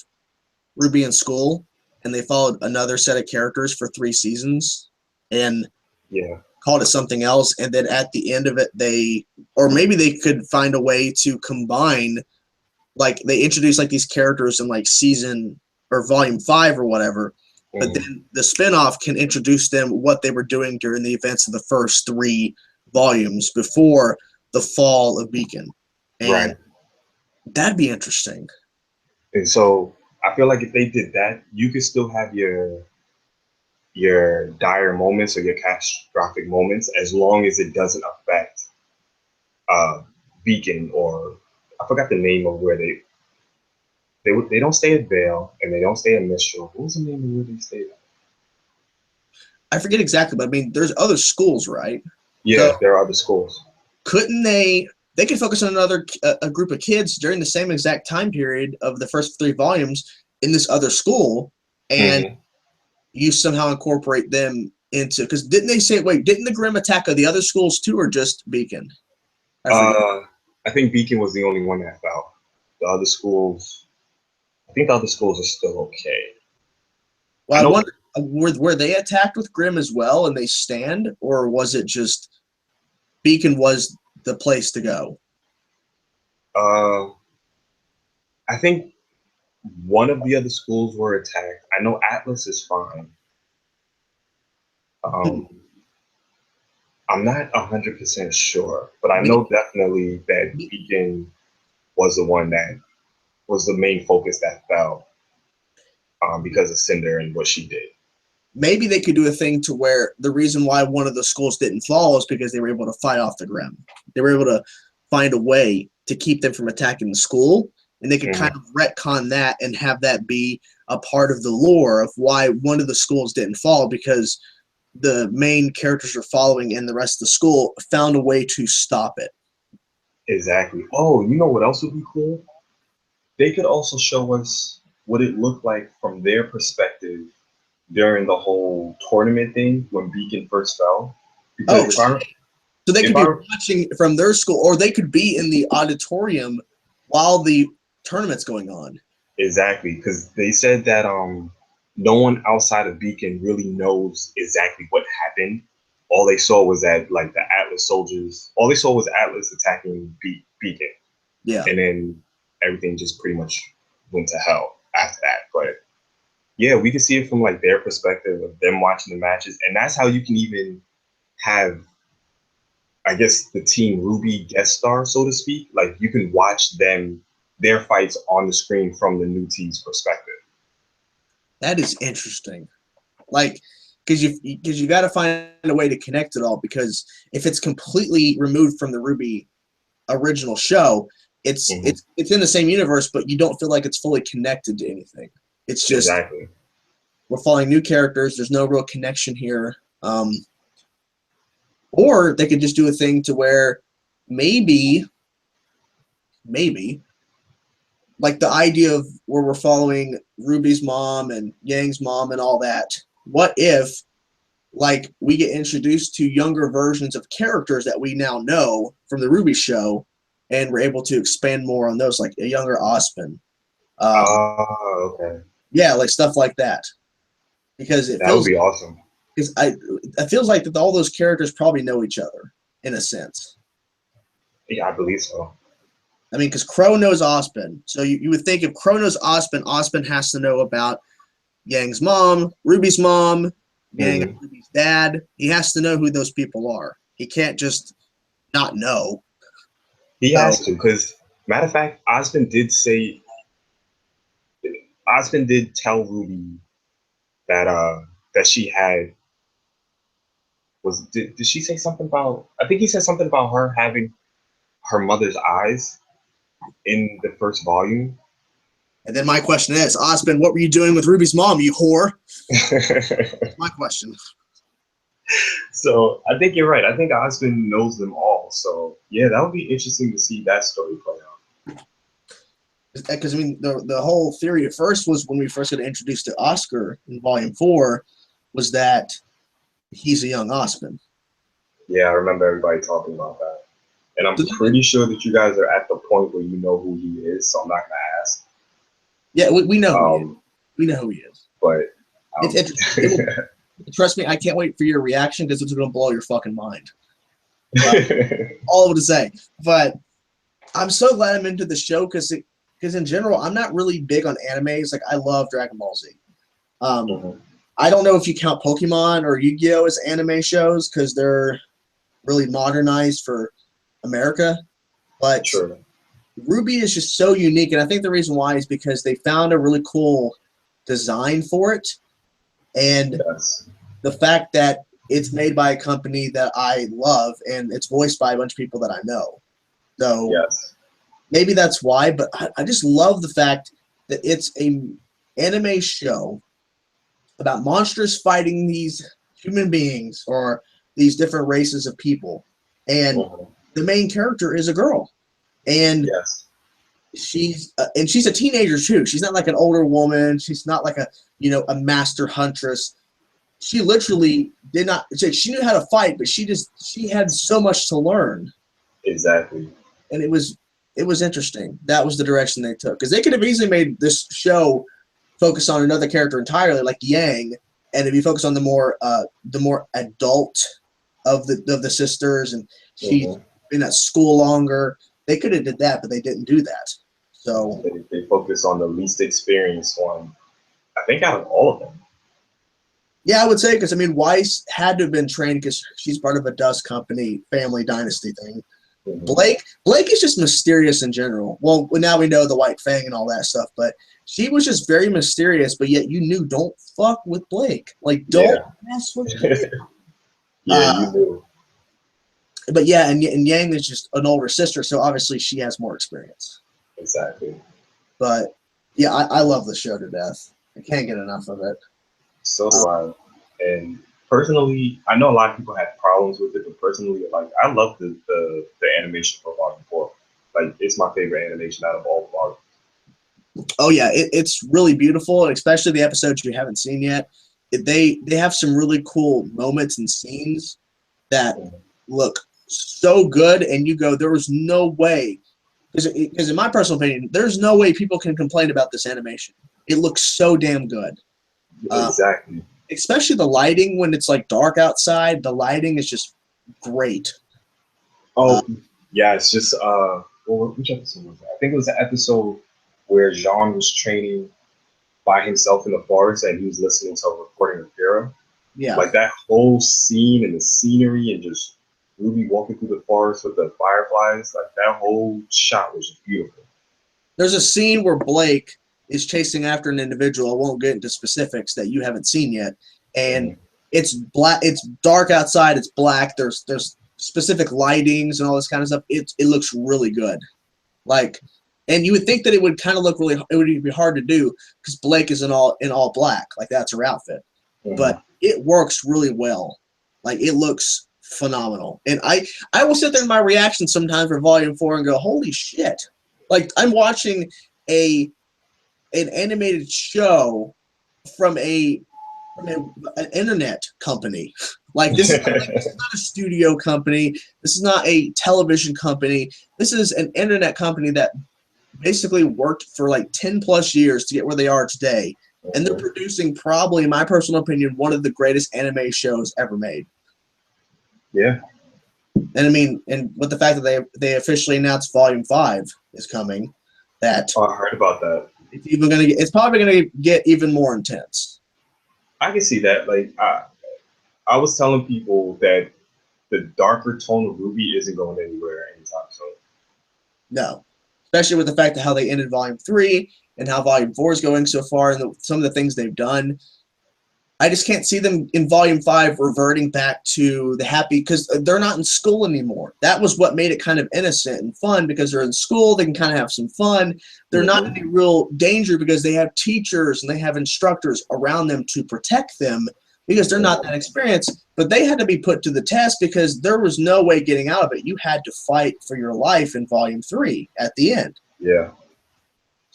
RWBY in school, and they followed another set of characters for 3 seasons, and called it something else, and then at the end of it maybe they could find a way to combine, like they introduce like these characters in like season or volume 5 or whatever, but then the spinoff can introduce them what they were doing during the events of the first 3 volumes before the fall of Beacon. And that'd be interesting. And so I feel like if they did that, you could still have your dire moments or your catastrophic moments as long as it doesn't affect Beacon, or I forgot the name of where they don't stay at Vale and they don't stay at Mistral. What was the name of where they stayed at? I forget exactly, but I mean, there's other schools, right? Yeah, so, there are other schools. Couldn't they could focus on a group of kids during the same exact time period of the first 3 volumes in this other school, and you somehow incorporate them into, because didn't the Grimm attack of the other schools too, or just Beacon? I think Beacon was the only one that fell. The other schools, I think the other schools are still okay. Well, I wonder, were they attacked with Grimm as well and they stand, or was it just Beacon was the place to go? I think one of the other schools were attacked. I know Atlas is fine. I'm not 100% sure, but I know definitely that Beacon was the one that was the main focus that fell because of Cinder and what she did. Maybe they could do a thing to where the reason why one of the schools didn't fall is because they were able to fight off the Grimm. They were able to find a way to keep them from attacking the school, and they could kind of retcon that and have that be a part of the lore of why one of the schools didn't fall, because the main characters are following and the rest of the school found a way to stop it. Exactly. Oh, you know what else would be cool? They could also show us what it looked like from their perspective during the whole tournament thing when Beacon first fell. Because so they could be watching from their school, or they could be in the auditorium while the tournament's going on. Exactly, because they said that no one outside of Beacon really knows exactly what happened. All they saw was that like the Atlas soldiers, all they saw was Atlas attacking Beacon. Yeah. And then everything just pretty much went to hell after that. But yeah, we can see it from like their perspective of them watching the matches. And that's how you can even have, I guess, the Team RWBY guest star, so to speak. Like you can watch their fights on the screen from the new team's perspective. That is interesting. Like, because you got to find a way to connect it all, because if it's completely removed from the RWBY original show, it's in the same universe, but you don't feel like it's fully connected to anything. It's just we're following new characters. There's no real connection here. Or they could just do a thing to where maybe, like the idea of where we're following Ruby's mom and Yang's mom and all that. What if, like, we get introduced to younger versions of characters that we now know from the RWBY show, and we're able to expand more on those, like a younger Ospen. Okay. Yeah, like stuff like that. Because that would be awesome. Because it feels like that all those characters probably know each other in a sense. Yeah, I believe so. I mean, because Crow knows Ospen, so you would think if Crow knows Ospen, Ospen has to know about Yang's mom, Ruby's mom, Yang and Ruby's dad. He has to know who those people are. He can't just not know. He has to, because matter of fact, Ospen did tell Ruby that she had did she say something about, I think he said something about her having her mother's eyes in the first volume. And then my question is, Ospen, what were you doing with Ruby's mom, you whore? That's my question. So I think you're right. I think Ospen knows them all. So yeah, that would be interesting to see that story play out. Because I mean, the whole theory at first was when we first got introduced to Oscar in Volume 4, was that he's a young Ospen. Yeah, I remember everybody talking about that. And I'm pretty sure that you guys are at the point where you know who he is, so I'm not going to ask. Yeah, we know who he is. We know who he is. But it's interesting. Trust me, I can't wait for your reaction because it's going to blow your fucking mind. All to say. But I'm so glad I'm into the show because in general, I'm not really big on animes. Like, I love Dragon Ball Z. I don't know if you count Pokemon or Yu-Gi-Oh! As anime shows because they're really modernized for America. But sure. RWBY is just so unique, and I think the reason why is because they found a really cool design for it, and the fact that it's made by a company that I love, and it's voiced by a bunch of people that I know. So maybe that's why, but I just love the fact that it's an anime show about monsters fighting these human beings or these different races of people, and the main character is a girl. And she's a teenager too. She's not like an older woman. She's not like a master huntress. She literally did not. She knew how to fight, but she had so much to learn. Exactly. And it was interesting. That was the direction they took, because they could have easily made this show focus on another character entirely, like Yang, and if you focus on the more adult of the sisters, and she's been at school longer. They could have did that, but they didn't do that. So they focus on the least experienced one, I think, out of all of them. Yeah, I would say, because I mean, Weiss had to have been trained because she's part of a Dust Company family dynasty thing. Blake is just mysterious in general. Well, now we know the White Fang and all that stuff, but she was just very mysterious. But yet you knew, don't fuck with Blake. Like, don't mess with Blake. You knew. But yeah, and Yang is just an older sister, so obviously she has more experience. Exactly. But yeah, I love the show to death. I can't get enough of it. So do I. And personally, I know a lot of people have problems with it, but personally, like, I love the animation for Volume 4. Like, it's my favorite animation out of all volumes. Oh yeah, it's really beautiful, and especially the episodes you haven't seen yet. They have some really cool moments and scenes that look so good, and you go, there was no way, because in my personal opinion, there's no way people can complain about this animation. It looks so damn good. Exactly. Especially the lighting when it's like dark outside. The lighting is just great. Oh, yeah, it's just which episode was that? I think it was the episode where Jean was training by himself in the forest and he was listening to a recording of Kira. Yeah. Like, that whole scene and the scenery and just RWBY walking through the forest with the fireflies, like, that whole shot was just beautiful. There's a scene where Blake is chasing after an individual. I won't get into specifics that you haven't seen yet. And it's black. It's dark outside. It's black. There's specific lightings and all this kind of stuff. It looks really good. Like, and you would think that it would kind of look really, it would be hard to do because Blake is in all black, like that's her outfit. But it works really well. Like, it looks phenomenal. And I will sit there in my reaction sometimes for Volume 4 and go, holy shit. Like, I'm watching an animated show from an internet company. Like, this is not a studio company. This is not a television company. This is an internet company that basically worked for like 10 plus years to get where they are today. And they're producing, probably, in my personal opinion, one of the greatest anime shows ever made. Yeah. And I mean, and with the fact that they officially announced Volume 5 is coming, that I heard about that. It's probably gonna get even more intense. I can see that. Like, I was telling people that the darker tone of RWBY isn't going anywhere anytime soon. No, especially with the fact of how they ended Volume 3 and how Volume 4 is going so far, and some of the things they've done. I just can't see them in Volume 5 reverting back to the happy, because they're not in school anymore. That was what made it kind of innocent and fun, because they're in school, they can kind of have some fun. They're not in any real danger because they have teachers and they have instructors around them to protect them, because they're not that experienced. But they had to be put to the test because there was no way getting out of it. You had to fight for your life in Volume 3 at the end. Yeah.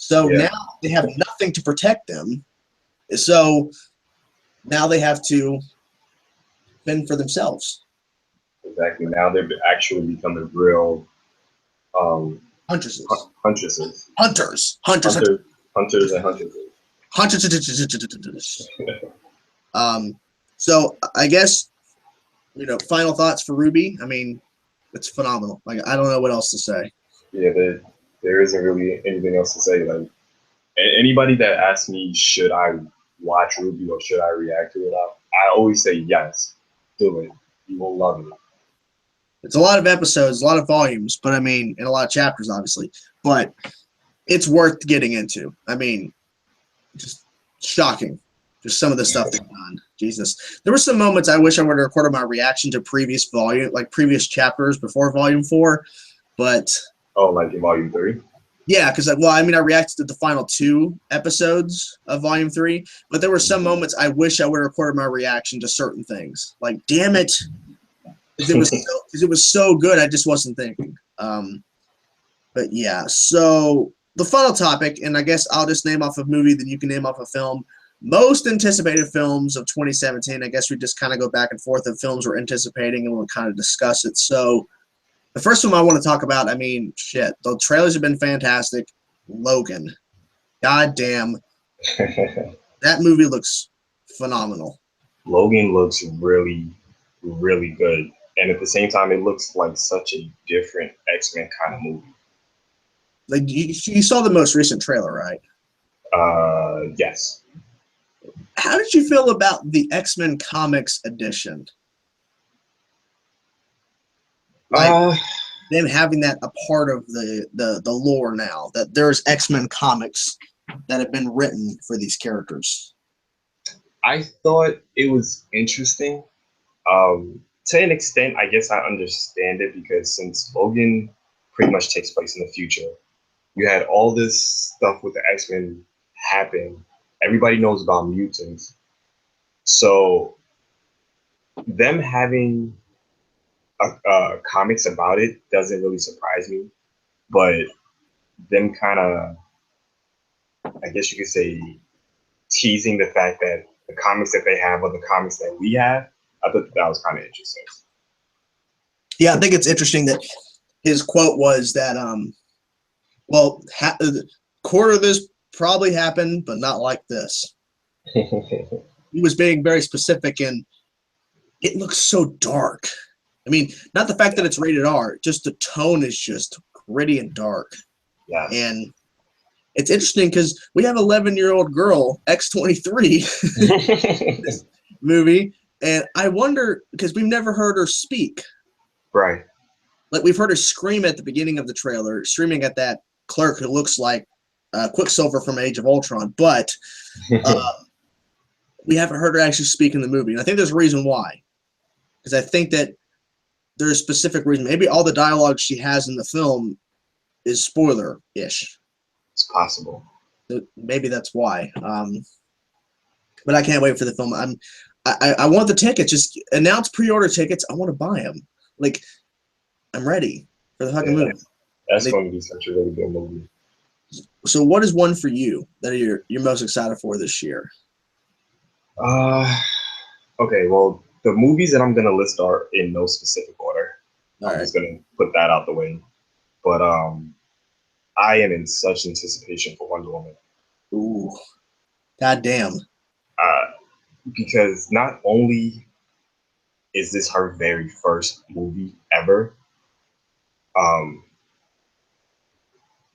So now they have nothing to protect them. So now they have to fend for themselves. Exactly. Now they're actually becoming real huntresses. Huntresses. Hunters. Hunters and huntresses. Hunters. So I guess, final thoughts for RWBY. I mean, it's phenomenal. Like, I don't know what else to say. Yeah, there isn't really anything else to say. Like, anybody that asks me, should I watch RWBY or should I react to it, I always say yes, do it. You will love it. It's a lot of episodes, a lot of volumes, but I mean, and a lot of chapters, obviously, but it's worth getting into. I mean, just shocking. Just some of the stuff they've done. Jesus. There were some moments I wish I would have recorded my reaction to previous chapters before Volume 4, but... Oh, like in Volume 3? Yeah, because, I reacted to the final 2 episodes of Volume 3, but there were some moments I wish I would have recorded my reaction to certain things. Like, damn it. Because it was so good, I just wasn't thinking. But, yeah. So, the final topic, and I guess I'll just name off a movie, then you can name off a film. Most anticipated films of 2017. I guess we just kind of go back and forth of films we're anticipating, and we'll kind of discuss it. So, the first one I want to talk about, the trailers have been fantastic. Logan. God damn. That movie looks phenomenal. Logan looks really, really good. And at the same time, it looks like such a different X-Men kind of movie. Like, you saw the most recent trailer, right? Yes. How did you feel about the X-Men Comics edition? Them having that a part of the lore now, that there's X-Men comics that have been written for these characters. I thought it was interesting. To an extent, I guess I understand it, because since Logan pretty much takes place in the future, you had all this stuff with the X-Men happen. Everybody knows about mutants. So them having comics about it doesn't really surprise me, but them kind of, I guess you could say, teasing the fact that the comics that they have are the comics that we have, I thought that was kind of interesting. Yeah, I think it's interesting that his quote was that, quarter of this probably happened, but not like this. He was being very specific, and it looks so dark. I mean, not the fact that it's rated R, just the tone is just gritty and dark. Yeah. And it's interesting because we have 11-year-old girl, X-23, this movie, and I wonder, because we've never heard her speak. Right. Like, we've heard her scream at the beginning of the trailer, screaming at that clerk who looks like Quicksilver from Age of Ultron, but we haven't heard her actually speak in the movie. And I think there's a reason why. Because I think that there's a specific reason. Maybe all the dialogue she has in the film is spoiler-ish. It's possible. Maybe that's why. But I can't wait for the film. I want the tickets. Just announce pre-order tickets. I want to buy them. Like, I'm ready for the fucking movie. That's going to be such a really good movie. So, what is one for you that you're most excited for this year? Okay. Well, the movies that I'm gonna list are in no specific order. I'm just gonna put that out the way. But I am in such anticipation for Wonder Woman. Ooh, goddamn. Because not only is this her very first movie ever,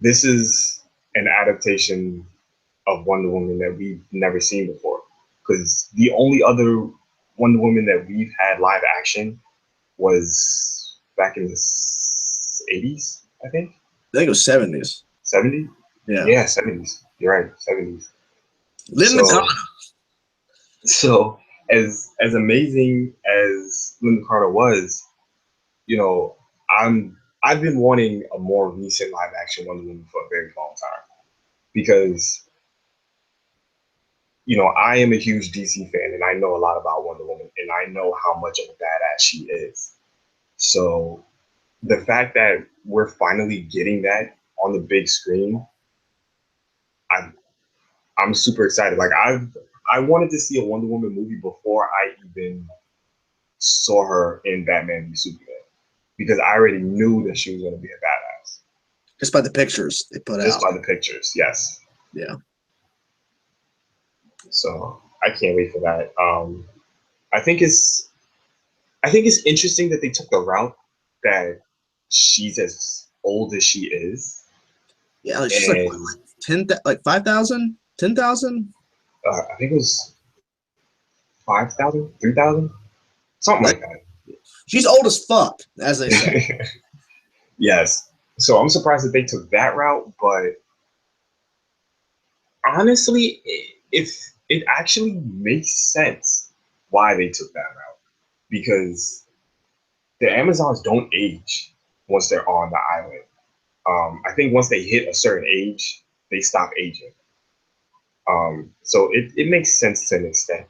this is an adaptation of Wonder Woman that we've never seen before. Because the only other Wonder Woman that we've had live action was back in the 80s, I think. I think it was 70s. 70s? Yeah. Yeah, 70s. You're right, 70s. Linda Carter. So as amazing as Linda Carter was, you know, I've been wanting a more recent live action Wonder Woman for a very long time. Because, you know, I am a huge DC fan and I know a lot about Wonder Woman and I know how much of a badass she is. So the fact that we're finally getting that on the big screen, I'm super excited. Like I wanted to see a Wonder Woman movie before I even saw her in Batman v Superman because I already knew that she was going to be a badass. Just by the pictures they put out. Just by the pictures, yes. Yeah. So I can't wait for that. I think it's interesting that they took the route that she's as old as she is. Yeah, like she's like 10, like 5,000, 10,000. I think it was 5,000, 3,000, something like that. She's old as fuck, as they say. Yes. So I'm surprised that they took that route, but honestly, it actually makes sense why they took that route because the Amazons don't age once they're on the island. I think once they hit a certain age, they stop aging. So it makes sense to an extent.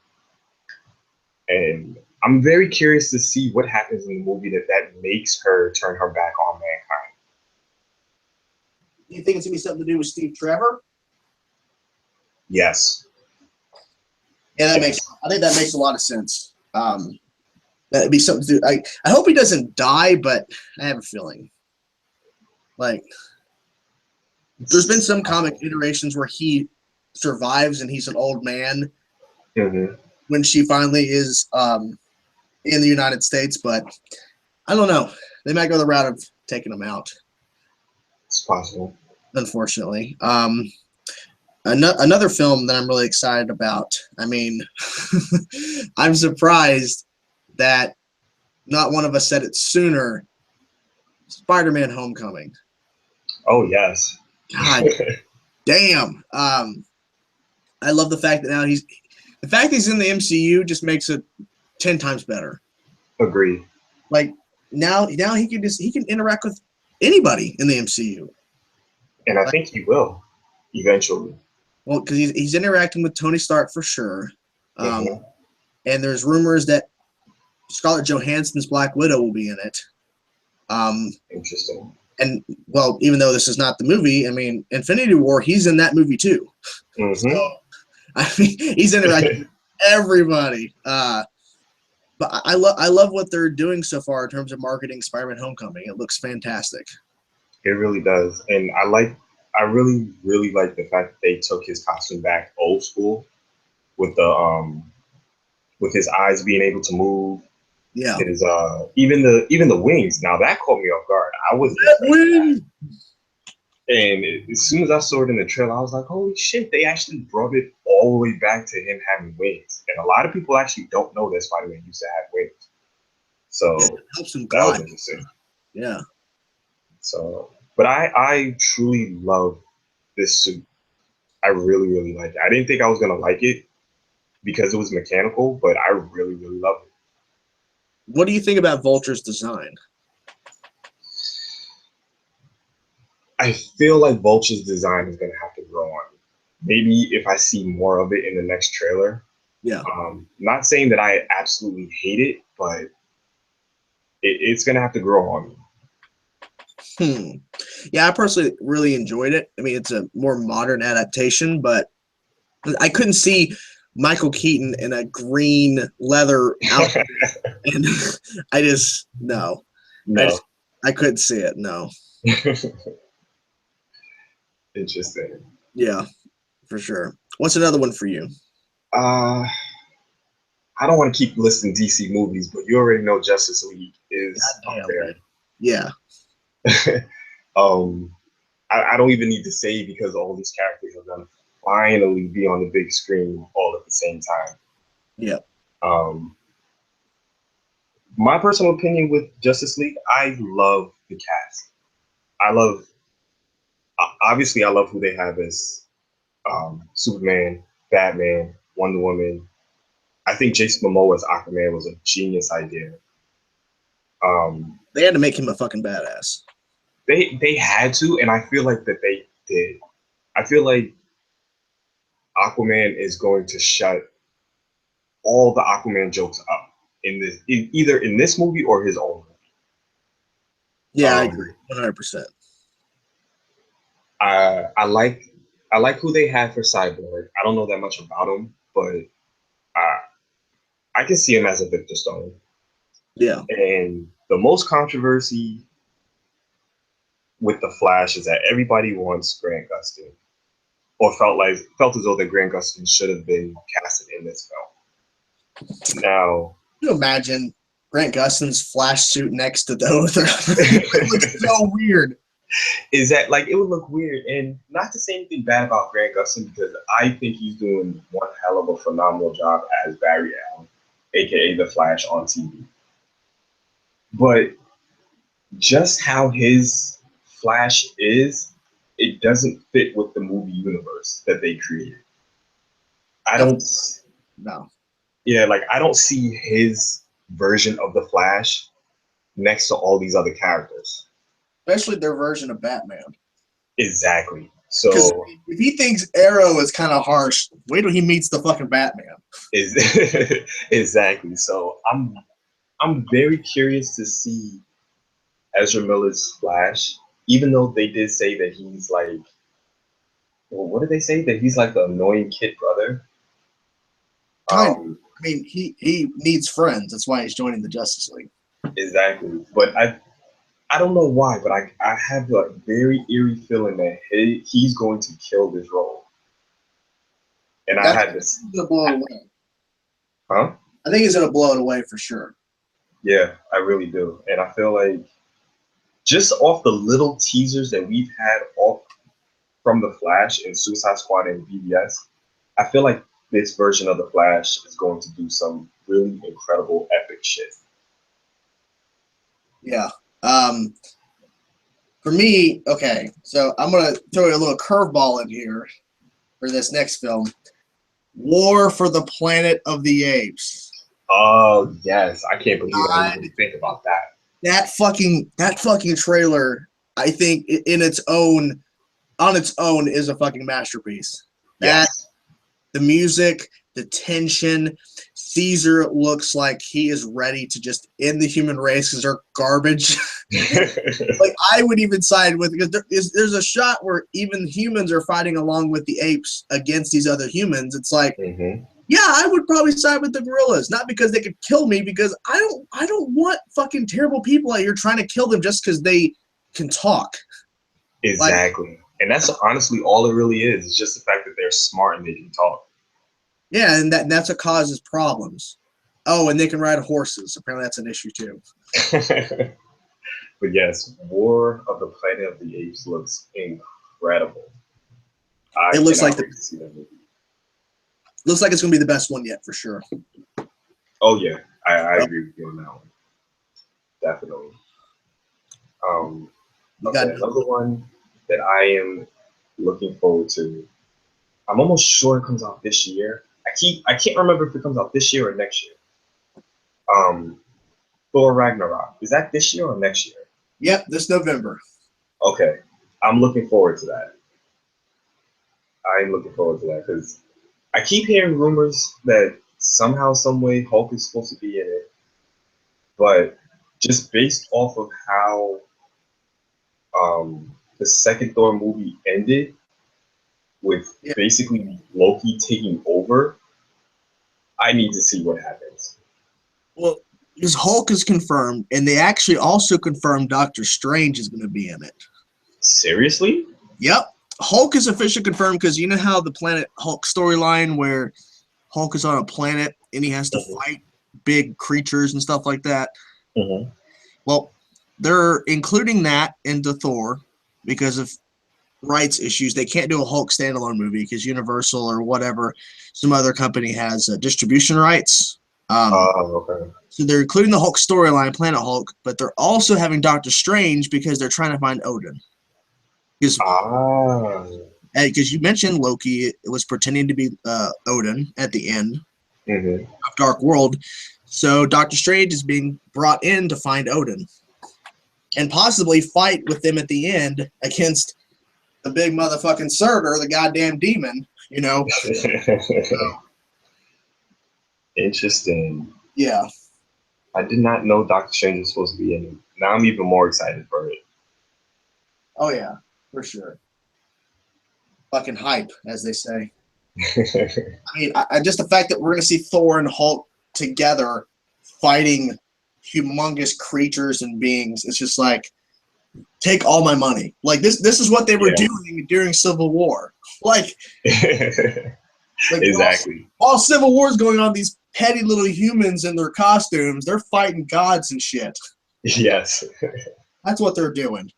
And I'm very curious to see what happens in the movie that makes her turn her back on mankind. Do you think it's going to be something to do with Steve Trevor? Yes. Yeah, I think that makes a lot of sense. That'd be something to do. I hope he doesn't die, but I have a feeling. Like, there's been some comic iterations where he survives and he's an old man when she finally is in the United States, but I don't know. They might go the route of taking him out. It's possible. Unfortunately. Another film that I'm really excited about. I mean, I'm surprised that not one of us said it sooner. Spider-Man: Homecoming. Oh, yes. God damn. I love the fact that now he's in the MCU just makes it 10 times better. Agreed. Like now he can interact with anybody in the MCU. And I think he will eventually. Well, because he's interacting with Tony Stark for sure. And there's rumors that Scarlett Johansson's Black Widow will be in it. Interesting. And, well, even though this is not the movie, I mean, Infinity War, he's in that movie too. So, I mean, he's interacting with everybody. But I love what they're doing so far in terms of marketing Spider-Man: Homecoming. It looks fantastic. It really does. And I really, really like the fact that they took his costume back old school with with his eyes being able to move. Yeah. His even the wings. Now that caught me off guard. I was and as soon as I saw it in the trailer, I was like, holy shit, they actually brought it all the way back to him having wings. And a lot of people actually don't know that Spider-Man used to have wings. So it helps him that was interesting. Yeah. So, but I truly love this suit. I really, really like it. I didn't think I was gonna like it because it was mechanical, but I really, really love it. What do you think about Vulture's design? I feel like Vulture's design is gonna have to grow on me. Maybe if I see more of it in the next trailer. Yeah. Not saying that I absolutely hate it, but it's gonna have to grow on me. Yeah, I personally really enjoyed it. I mean, it's a more modern adaptation, but I couldn't see Michael Keaton in a green leather outfit, and I just no. No. I couldn't see it. No. Interesting. Yeah, for sure. What's another one for you? I don't want to keep listing DC movies, but you already know Justice League is up Goddamn, there. man. Yeah. I don't even need to say because all these characters are gonna finally be on the big screen all at the same time. Yeah. My personal opinion with Justice League, I love the cast. Obviously I love who they have as Superman, Batman, Wonder Woman. I think Jason Momoa as Aquaman was a genius idea. They had to make him a fucking badass. They had to, and I feel like that they did. I feel like Aquaman is going to shut all the Aquaman jokes up either in this movie or his own movie. Yeah, I agree, 100%. I like who they had for Cyborg. I don't know that much about him, but I can see him as a Victor Stone. Yeah. And the most controversy with the Flash is that everybody wants Grant Gustin, or felt as though that Grant Gustin should have been casted in this film. Now, can you imagine Grant Gustin's Flash suit next to those? It looks so weird. Is that like it would look weird, and not to say anything bad about Grant Gustin because I think he's doing one hell of a phenomenal job as Barry Allen, aka the Flash on TV. But just how his Flash is, it doesn't fit with the movie universe that they created. I don't. No. Yeah, like I don't see his version of the Flash next to all these other characters. Especially their version of Batman. Exactly. So if he thinks Arrow is kind of harsh, wait till he meets the fucking Batman. Exactly. So I'm very curious to see Ezra Miller's Flash, even though they did say that he's like, well, what did they say? That he's like the annoying kid brother. I mean, he needs friends. That's why he's joining the Justice League. Exactly. But I don't know why, but I have a very eerie feeling that he's going to kill this role. And I had this. He's gonna blow it away. Huh? I think he's gonna blow it away for sure. Yeah, I really do. And I feel like just off the little teasers that we've had off from the Flash and Suicide Squad and BVS, I feel like this version of the Flash is going to do some really incredible, epic shit. Yeah. For me, okay, so I'm gonna throw a little curveball in here for this next film. War for the Planet of the Apes. Oh yes, I can't believe I didn't even think about that. That fucking trailer, I think on its own is a fucking masterpiece. Yes. The music, the tension. Caesar looks like he is ready to just end the human race because they're garbage. Like I would even side with, because there's a shot where even humans are fighting along with the apes against these other humans. It's like, yeah, I would probably side with the gorillas, not because they could kill me, because I don't want fucking terrible people out here trying to kill them just because they can talk. Exactly. Like, and that's honestly all it really is. It's just the fact that they're smart and they can talk. Yeah, and that's what causes problems. Oh, and they can ride horses. Apparently that's an issue too. But yes, War of the Planet of the Apes looks incredible. It looks like looks like it's going to be the best one yet, for sure. Oh yeah, I agree with you on that one. Definitely. Okay, another one that I am looking forward to. I'm almost sure it comes out this year. I can't remember if it comes out this year or next year. Thor Ragnarok. Is that this year or next year? Yep, this November. Okay. I'm looking forward to that. I'm looking forward to that because I keep hearing rumors that somehow, some way, Hulk is supposed to be in it, but just based off of how the second Thor movie ended, with basically Loki taking over, I need to see what happens. Well, because Hulk is confirmed, and they actually also confirmed Doctor Strange is going to be in it. Seriously? Yep. Hulk is officially confirmed because you know how the Planet Hulk storyline where Hulk is on a planet and he has to fight big creatures and stuff like that? Mm-hmm. Well, they're including that into Thor because of rights issues. They can't do a Hulk standalone movie because Universal or whatever, some other company has distribution rights. Okay. So they're including the Hulk storyline, Planet Hulk, but they're also having Doctor Strange because they're trying to find Odin. Because you mentioned Loki was pretending to be Odin at the end of Dark World. So Doctor Strange is being brought in to find Odin and possibly fight with them at the end against the big motherfucking Surtur, the goddamn demon, you know. Interesting. Yeah. I did not know Doctor Strange was supposed to be in it. Now I'm even more excited for it. Oh, yeah, for sure. Fucking hype, as they say. I mean, just the fact that we're going to see Thor and Hulk together fighting humongous creatures and beings, it's just like, take all my money. Like, this is what they were doing during Civil War. Like exactly. While Civil War is going on, these petty little humans in their costumes, they're fighting gods and shit. Yes. That's what they're doing.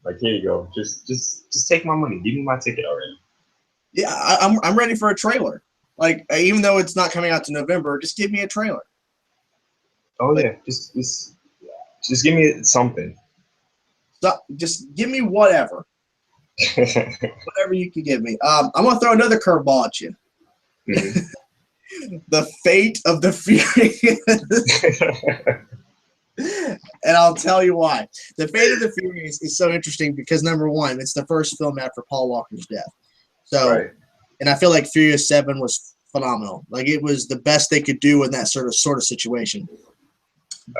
Like, here you go. Just take my money. Give me my ticket already. Yeah, I'm ready for a trailer. Like, even though it's not coming out to November, just give me a trailer. Oh, like, yeah. Just give me something. Just give me whatever. Whatever you can give me. I'm going to throw another curveball at you. The Fate of the Furious. And I'll tell you why. The Fate of the Furious is so interesting because, number one, it's the first film after Paul Walker's death. So, and I feel like Furious 7 was phenomenal. Like, it was the best they could do in that sort of situation.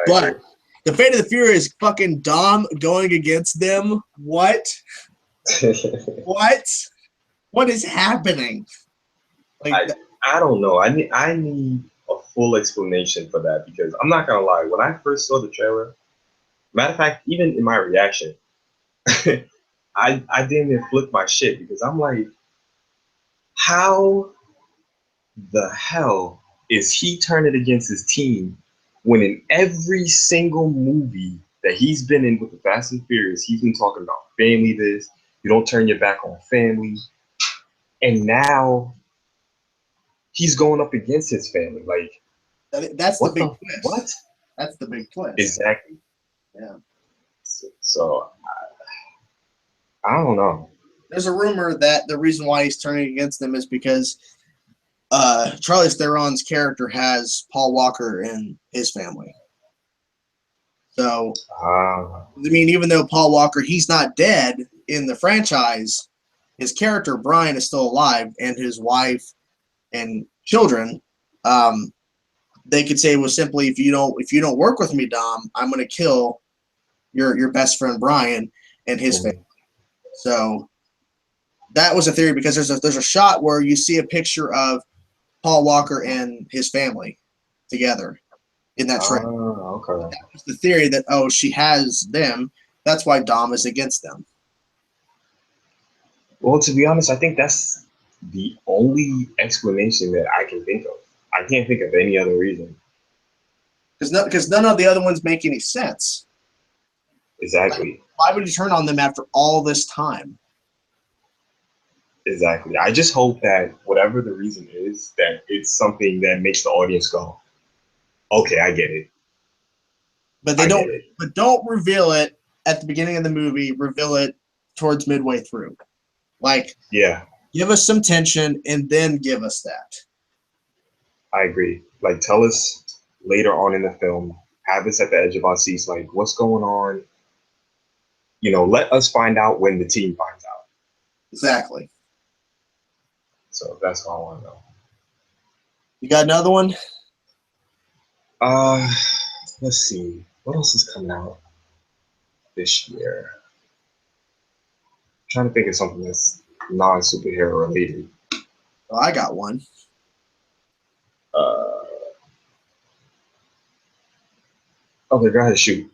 But the Fate of the Furious, fucking Dom going against them. What? What is happening? Like, I don't know. I need a full explanation for that because I'm not gonna lie. When I first saw the trailer, matter of fact, even in my reaction, I didn't even flip my shit because I'm like, how the hell is he turning against his team when in every single movie that he's been in with the Fast and Furious, he's been talking about family this, you don't turn your back on family. And now he's going up against his family. Like, that's the big twist. What? That's the big twist. Exactly. Yeah. So I don't know. There's a rumor that the reason why he's turning against them is because Charlize Theron's character has Paul Walker in his family. So, I mean, even though Paul Walker, he's not dead in the franchise, his character, Brian, is still alive, and his wife and children, they could say was simply, if you don't work with me, Dom, I'm going to kill your best friend, Brian, and his family. So that was a theory because there's a shot where you see a picture of Paul Walker and his family together in that trailer. Okay. That was the theory that, she has them. That's why Dom is against them. Well, to be honest, I think that's the only explanation that I can think of. I can't think of any other reason. Because none of the other ones make any sense. Exactly. Why would you turn on them after all this time? Exactly. I just hope that whatever the reason is, that it's something that makes the audience go, okay, I get it. But don't reveal it at the beginning of the movie. Reveal it towards midway through. Like, give us some tension and then give us that. I agree. Like, tell us later on in the film, have us at the edge of our seats, like, what's going on? let us find out when the team finds out. Exactly. So that's all I want to know. You got another one? Let's see. What else is coming out this year? I'm trying to think of something that's non-superhero related. Oh, I got one. Okay, go ahead, shoot.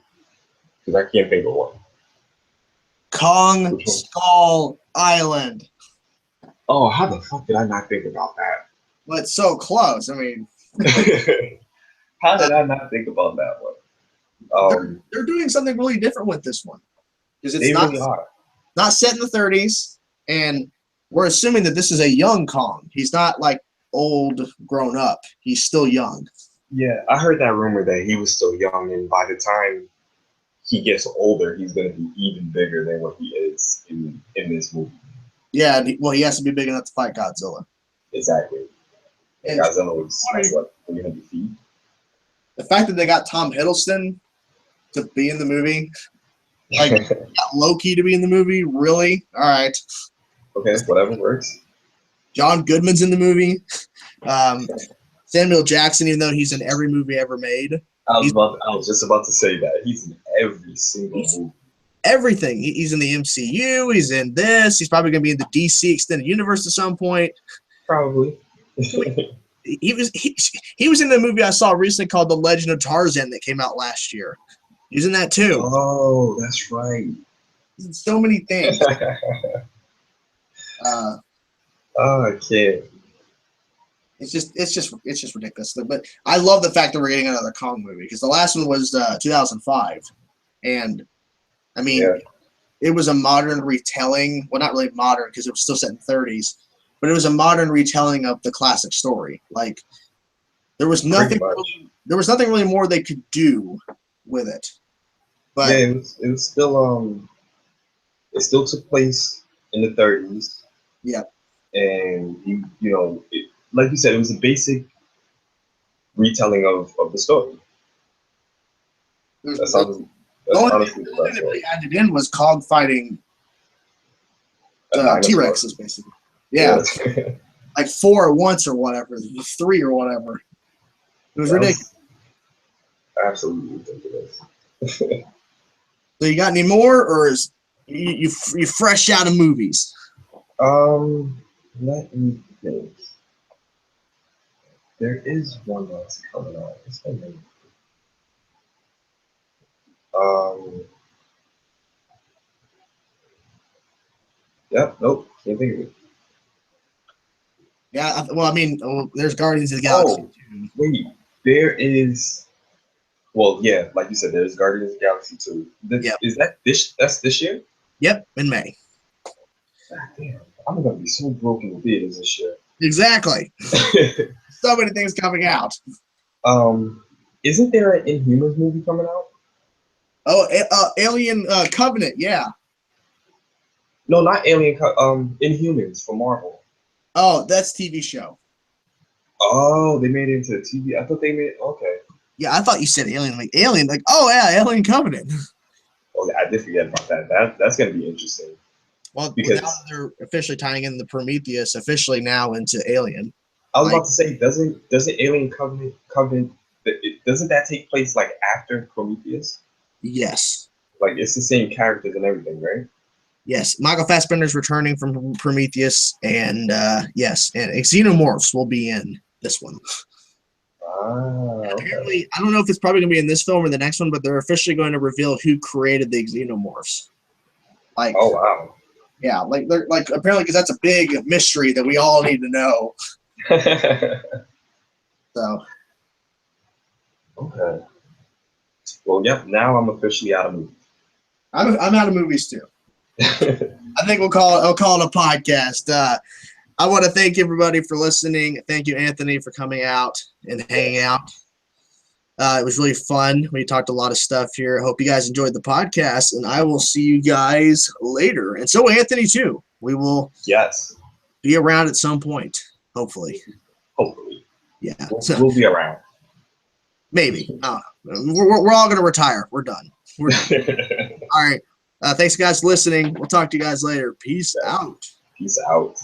Because I can't think of one. Kong Skull Island. Oh, how the fuck did I not think about that? Well, it's so close. I mean, how did I not think about that one? They're doing something really different with this one because it's They really are. Not set in the 30s, and we're assuming that this is a young Kong. He's not like old, grown up. He's still young. Yeah, I heard that rumor that he was still young, and by the time he gets older, he's going to be even bigger than what he is in this movie. Yeah, well, he has to be big enough to fight Godzilla. Exactly. And Godzilla was like, what, 300 feet? The fact that they got Tom Hiddleston to be in the movie, like got Loki to be in the movie, really? All right. Okay, whatever works. John Goodman's in the movie. Samuel Jackson, even though he's in every movie ever made. I was just about to say that. He's in every single movie. Everything. He's in the MCU. He's in this. He's probably going to be in the DC Extended Universe at some point. Probably. He was in the movie I saw recently called The Legend of Tarzan that came out last year. He was in that too. Oh, that's right. He's in so many things. Oh, I can't. It's just ridiculous. But I love the fact that we're getting another Kong movie because the last one was 2005, and I mean, it was a modern retelling. Well, not really modern because it was still set in the 30s, but it was a modern retelling of the classic story. Like there was nothing really more they could do with it. But yeah, it still took place in the 30s. Yeah. And like you said, it was a basic retelling of the story. That's honestly the only thing that really added in was Kong fighting T-Rexes, basically. Yeah. Like 4 at once or whatever, 3 or whatever. It was ridiculous. Absolutely ridiculous. So you got any more, or is you fresh out of movies? Let me think. There is one that's coming out. What's the name? Yep. Nope. Can't think of it. Yeah. Well, I mean, there's Guardians of the Galaxy. Oh, wait. There is. Well, yeah, like you said, there's Guardians of the Galaxy 2. Yep. Is that this? That's this year? Yep, in May. God damn. I'm gonna be so broken with theaters this year. Exactly. So many things coming out. Isn't there an Inhumans movie coming out? Oh, Alien Covenant, yeah. No, not Alien. Inhumans for Marvel. Oh, that's TV show. Oh, they made it into a TV. I thought they made. Okay. Yeah, I thought you said Alien. Like Alien. Like, oh yeah, Alien Covenant. Oh, I did forget about that. That's gonna be interesting. Well, because now they're officially tying in the Prometheus officially now into Alien. I was about to say, doesn't Alien Covenant doesn't that take place like after Prometheus? Yes. Like it's the same characters and everything, right? Yes. Michael Fassbender's returning from Prometheus, and yes, and Xenomorphs will be in this one. Okay. Apparently, I don't know if it's probably going to be in this film or the next one, but they're officially going to reveal who created the Xenomorphs. Like, oh wow. Yeah, like they're like apparently because that's a big mystery that we all need to know. So. Okay. Well, yep. Now I'm officially out of movies. I'm out of movies too. I think I'll call it a podcast. I want to thank everybody for listening. Thank you, Anthony, for coming out and hanging out. It was really fun. We talked a lot of stuff here. I hope you guys enjoyed the podcast, and I will see you guys later. And so Anthony, too. We will be around at some point, hopefully. Hopefully. Yeah. We'll be around. Maybe. I don't know. We're all going to retire. We're done. All right. Thanks, guys, for listening. We'll talk to you guys later. Peace out. Peace out.